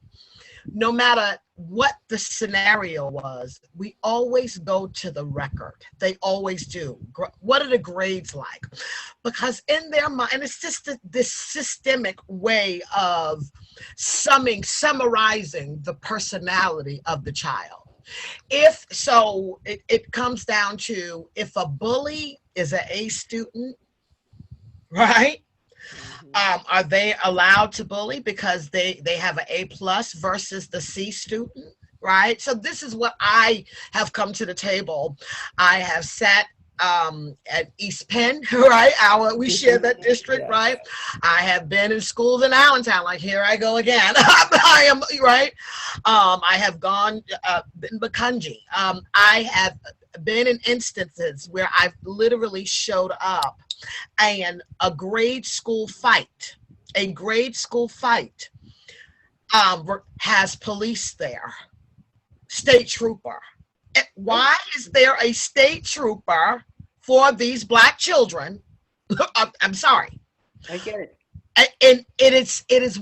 no matter what the scenario was, we always go to the record. They always do. What are the grades like? Because in their mind, and it's just this systemic way of summarizing the personality of the child. If so, it comes down to if a bully is an A student, right? Are they allowed to bully because they have an A+ versus the C student, right? So this is what I have come to the table. I have sat at East Penn, right? We share that district, Yes. right? I have been in schools in Allentown, like here I go again. I am right. I have gone in Bakunji. I have been in instances where I've literally showed up and a grade school fight has police there, state trooper. Why is there a state trooper for these Black children? I'm sorry. I get it. And it is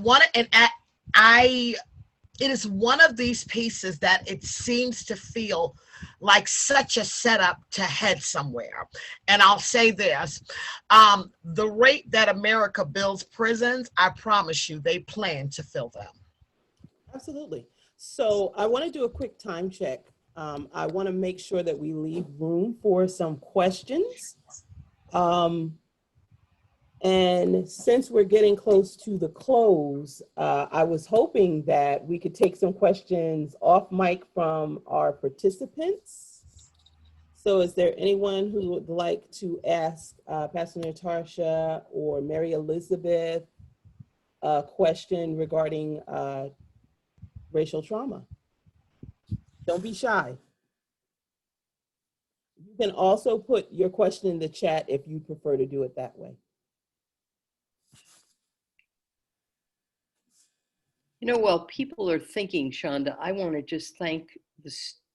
one of these pieces that it seems to feel like such a setup to head somewhere. And I'll say this, the rate that America builds prisons, I promise you, they plan to fill them. Absolutely. So I want to do a quick time check. I want to make sure that we leave room for some questions. And since we're getting close to the close, I was hoping that we could take some questions off mic from our participants. So is there anyone who would like to ask Pastor Nah-tarsha or Mary Elizabeth a question regarding racial trauma? Don't be shy. You can also put your question in the chat if you prefer to do it that way. You know, while people are thinking, Shonda, I want to just thank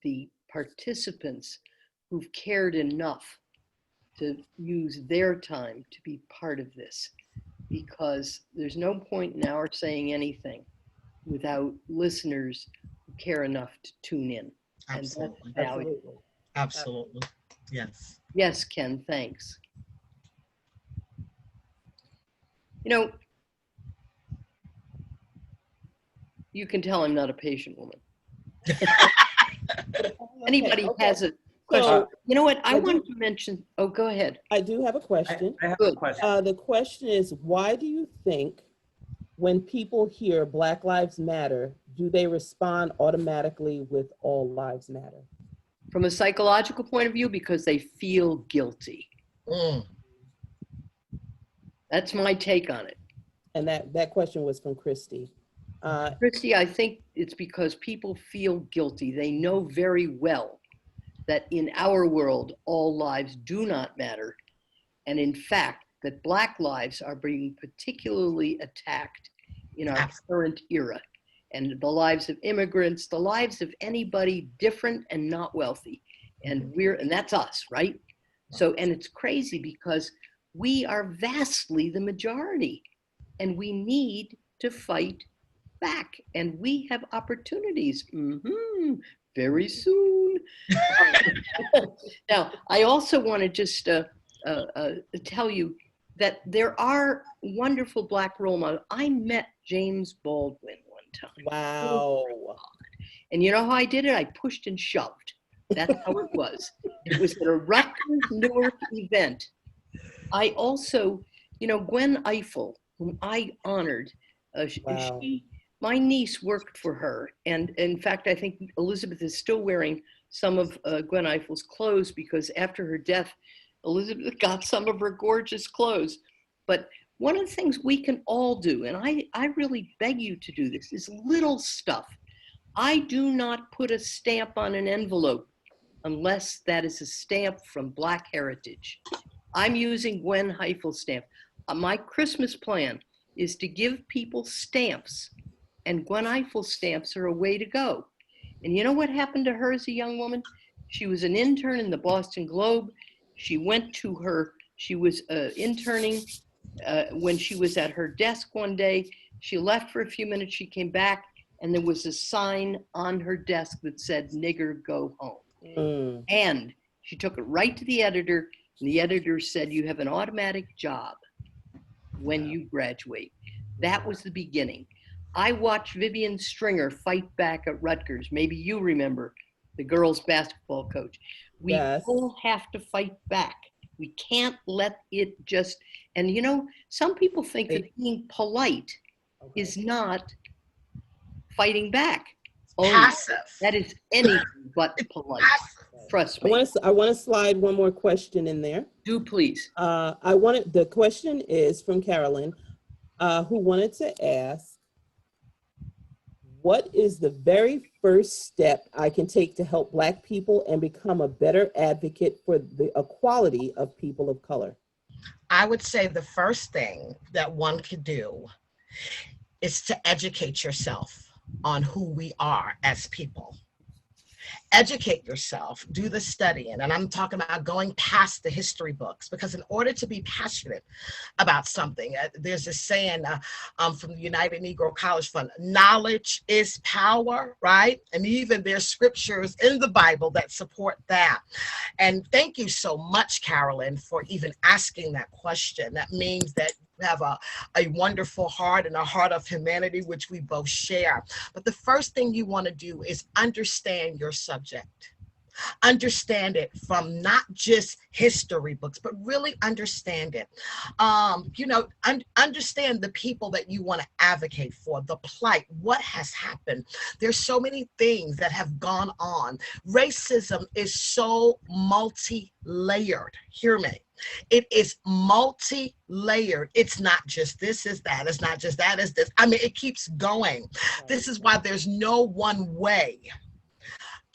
the participants who've cared enough to use their time to be part of this, because there's no point in our saying anything without listeners who care enough to tune in. Absolutely. And that's valuable. Absolutely. Yes. Yes, Ken, thanks. You know, you can tell I'm not a patient woman. Anybody has a question? So, you know what? I wanted to mention, oh, go ahead. I do have a question. I have a question. The question is, why do you think when people hear Black Lives Matter, do they respond automatically with All Lives Matter? From a psychological point of view, because they feel guilty. That's my take on it. And that question was from Christy. Christy, I think it's because people feel guilty. They know very well that in our world, all lives do not matter. And in fact, that Black lives are being particularly attacked in our current era. And the lives of immigrants, the lives of anybody different and not wealthy. And that's us, right? So, and it's crazy because we are vastly the majority and we need to fight back, and we have opportunities very soon. Now, I also want to just tell you that there are wonderful Black role models. I met James Baldwin one time. Wow. Oh, and you know how I did it? I pushed and shoved. That's how it was. It was at a Rutgers Newark event. I also, you know, Gwen Eiffel, whom I honored, Wow. my niece worked for her. And in fact, I think Elizabeth is still wearing some of Gwen Eiffel's clothes because after her death, Elizabeth got some of her gorgeous clothes. But one of the things we can all do, and I really beg you to do this, is little stuff. I do not put a stamp on an envelope unless that is a stamp from Black Heritage. I'm using Gwen Eiffel stamp. My Christmas plan is to give people stamps, and Gwen Eiffel stamps are a way to go. And you know what happened to her as a young woman? She was an intern in the Boston Globe. She was interning when she was at her desk one day. She left for a few minutes, she came back, and there was a sign on her desk that said, "Nigger, go home." And she took it right to the editor, and the editor said, "You have an automatic job when you graduate." That was the beginning. I watched Vivian Stringer fight back at Rutgers. Maybe you remember, the girls basketball coach. We all have to fight back. We can't let it just, and you know, some people think that being polite is not fighting back. Oh, Passive. that is anything but polite. Trust me. I want to slide one more question in there. Do please. The question is from Carolyn, who wanted to ask, what is the very first step I can take to help Black people and become a better advocate for the equality of people of color? I would say the first thing that one could do is to educate yourself on who we are as people. Educate yourself, do the studying, and I'm talking about going past the history books, because in order to be passionate about something, there's a saying from the United Negro College Fund, knowledge is power, right? And even there's scriptures in the Bible that support that. And thank you so much, Carolyn, for even asking that question. That means that have a wonderful heart and a heart of humanity, which we both share. But the first thing you want to do is understand your subject. Understand it from not just history books, but really understand it. Understand the people that you want to advocate for, the plight, what has happened. There's so many things that have gone on. Racism is so multi-layered. Hear me. It is multi-layered. It's not just this is that. It's not just that is this. I mean, it keeps going. This is why there's no one way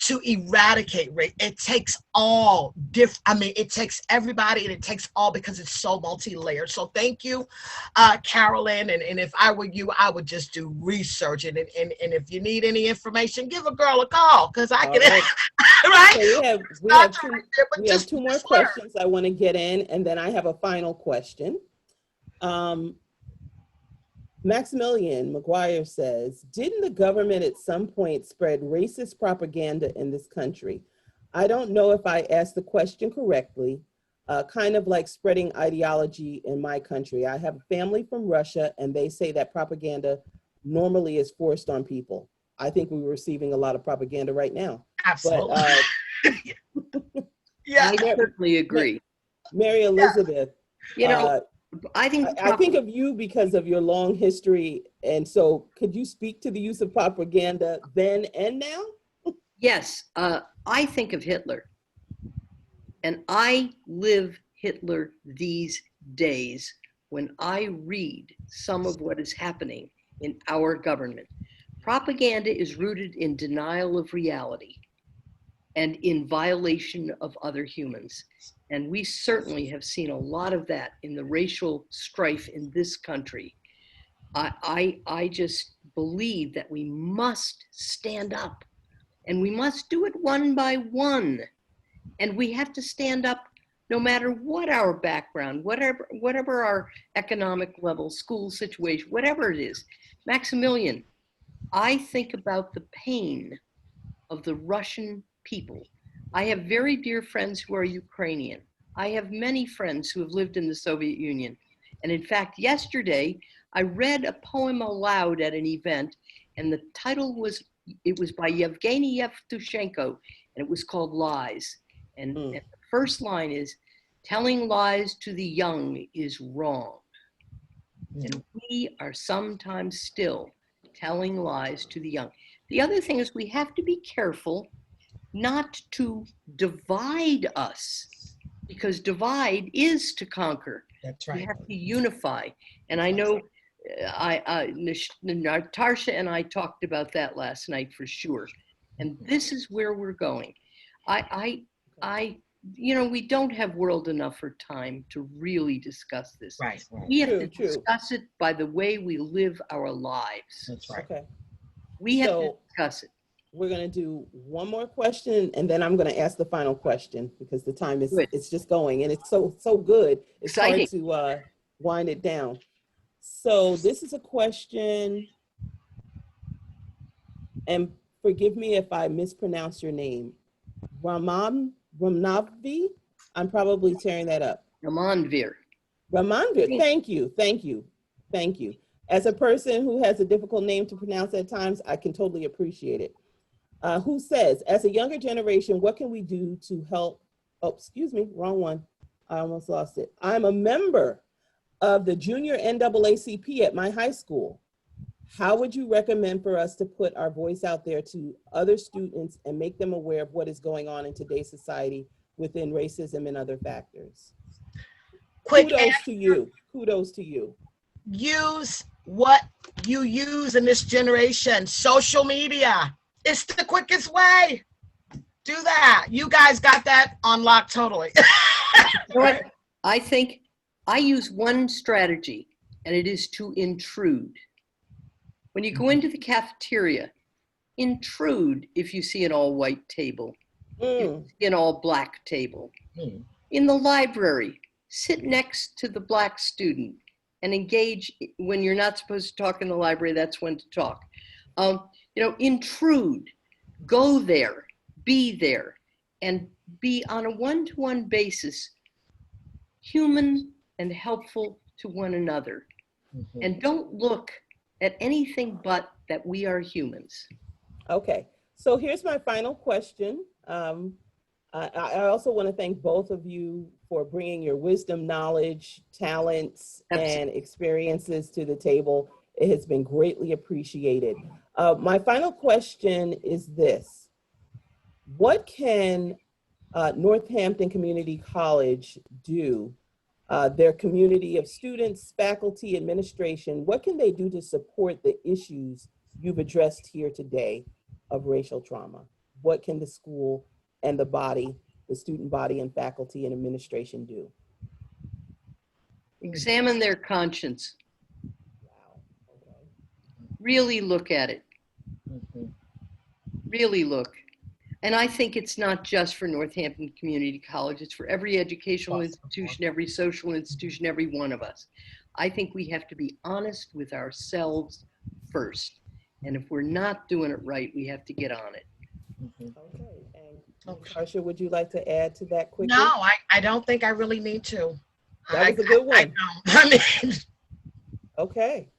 to eradicate race. It takes all it takes everybody, and it takes all, because it's so multi-layered. So thank you, Carolyn. And if I were you, I would just do research. And if you need any information, give a girl a call, because I can, right? So we have two more questions I want to get in, and then I have a final question. Maximillian McGuire says, didn't the government at some point spread racist propaganda in this country? I don't know if I asked the question correctly, kind of like spreading ideology in my country. I have a family from Russia, and they say that propaganda normally is forced on people. I think we're receiving a lot of propaganda right now. Absolutely. But, yeah, I certainly agree. Mary Elizabeth, I think of you because of your long history. And so could you speak to the use of propaganda then and now? Yes, I think of Hitler, and I live Hitler these days when I read some of what is happening in our government. Propaganda is rooted in denial of reality and in violation of other humans. And we certainly have seen a lot of that in the racial strife in this country. I just believe that we must stand up, and we must do it one by one. And we have to stand up no matter what our background, whatever our economic level, school situation, whatever it is. Maximilian, I think about the pain of the Russian people. I have very dear friends who are Ukrainian. I have many friends who have lived in the Soviet Union. And in fact, yesterday, I read a poem aloud at an event, and the title was by Yevgeny Yevtushenko, and it was called Lies. And the first line is, telling lies to the young is wrong. And we are sometimes still telling lies to the young. The other thing is we have to be careful not to divide us, because divide is to conquer. That's right. We have to unify. And I know Nah-tarsha and I talked about that last night for sure. And this is where we're going. We don't have world enough or time to really discuss this. Right. We have to discuss it by the way we live our lives. That's right. Okay. We have to discuss it. We're going to do one more question, and then I'm going to ask the final question, because the time is it's just going, and it's so good. It's exciting. Hard to wind it down. So this is a question, and forgive me if I mispronounce your name. Ramnavi? I'm probably tearing that up. Ramanvir. Thank you. As a person who has a difficult name to pronounce at times, I can totally appreciate it. Who says, as a younger generation, what can we do to help, wrong one. I almost lost it. I'm a member of the junior NAACP at my high school. How would you recommend for us to put our voice out there to other students and make them aware of what is going on in today's society within racism and other factors? Kudos to you. Kudos to you. Use what you use in this generation. Social media. It's the quickest way. Do that. You guys got that on lock totally. You know what? I think I use one strategy, and it is to intrude. When you go into the cafeteria, intrude if you see an all-white table, an all-black table. In the library, sit next to the black student and engage when you're not supposed to talk in the library. That's when to talk. Intrude, go there, and be on a one-to-one basis, human and helpful to one another. And don't look at anything but that we are humans. Okay, so here's my final question. I also want to thank both of you for bringing your wisdom, knowledge, talents, and experiences to the table. It has been greatly appreciated. My final question is this. What can Northampton Community College do, their community of students, faculty, administration, what can they do to support the issues you've addressed here today of racial trauma? What can the school and the body, the student body and faculty and administration do? Examine their conscience. Wow. Okay. Really look at it. Really look. And I think it's not just for Northampton Community College, it's for every educational institution, every social institution, every one of us. I think we have to be honest with ourselves first. And if we're not doing it right, we have to get on it. Okay, and Tarsha, would you like to add to that quickly? No, I don't think I really need to. That was a good one. I mean, okay.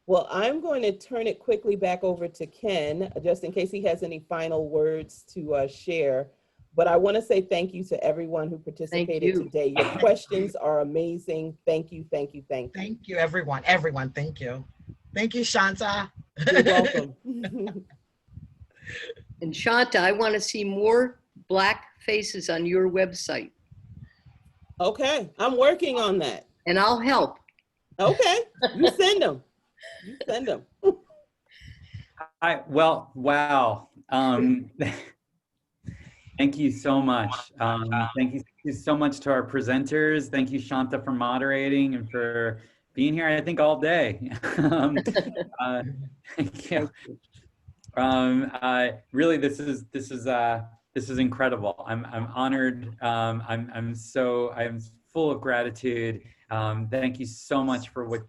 Well, I'm going to turn it quickly back over to Ken, just in case he has any final words to share. But I want to say thank you to everyone who participated today. Your questions are amazing. Thank you, thank you, thank you. Thank you, everyone. Everyone, thank you. Thank you, Shonta. You're welcome. And Shonta, I want to see more Black faces on your website. Okay, I'm working on that. And I'll help. Okay, you send them. You send them. Wow. Thank you so much. Thank you so much to our presenters. Thank you, Shonta, for moderating and for being here, I think, all day. Thank you. Really, this is incredible. I'm honored. I'm full of gratitude. Thank you so much for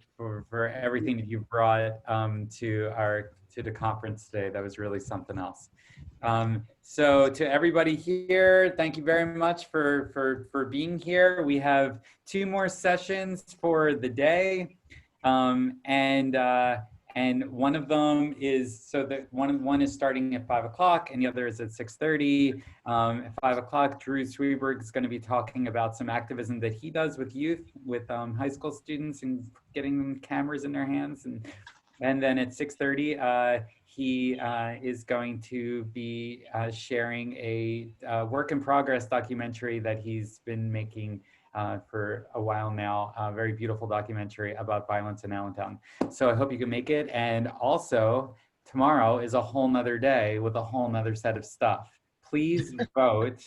everything that you've brought to the conference today. That was really something else. So to everybody here, thank you very much for being here. We have 2 more sessions for the day, and one of them is, one is starting at 5 o'clock and the other is at 6:30. At 5 o'clock, Drew Sweberg is going to be talking about some activism that he does with youth, with high school students and getting them cameras in their hands. And then at 6:30, he is going to be sharing a work in progress documentary that he's been making for a while now, a very beautiful documentary about violence in Allentown. So I hope you can make it. And also, tomorrow is a whole nother day with a whole nother set of stuff. Please vote.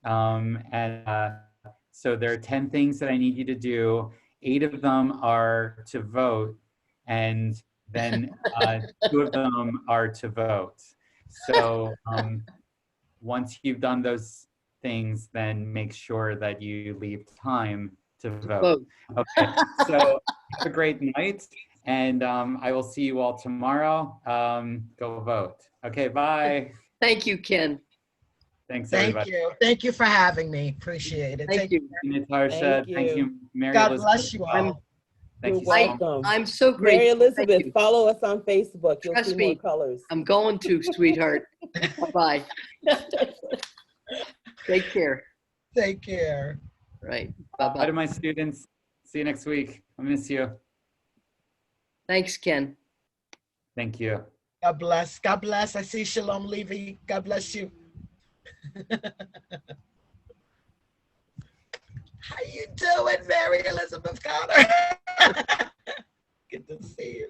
So there are 10 things that I need you to do. 8 of them are to vote, and then 2 of them are to vote. So once you've done those things, then make sure that you leave time to vote. Okay, so have a great night, and I will see you all tomorrow. Go vote. Okay, bye. Thank you, Ken. Thanks, everybody. Thank you. Thank you for having me. Appreciate it. Thank you. Natasha, thank you, Mary God Elizabeth. bless you all. Thank you. You're welcome. I'm so grateful. Mary Elizabeth, follow us on Facebook. You'll Trust see me. more colors. I'm going to, sweetheart. Bye-bye. Take care. Take care. Right. Bye Bye-bye. to my students. See you next week. I miss you. Thanks, Ken. Thank you. God bless. God bless. I see Shalom Levy. God bless you. How you doing, Mary Elizabeth Carter? Good to see you.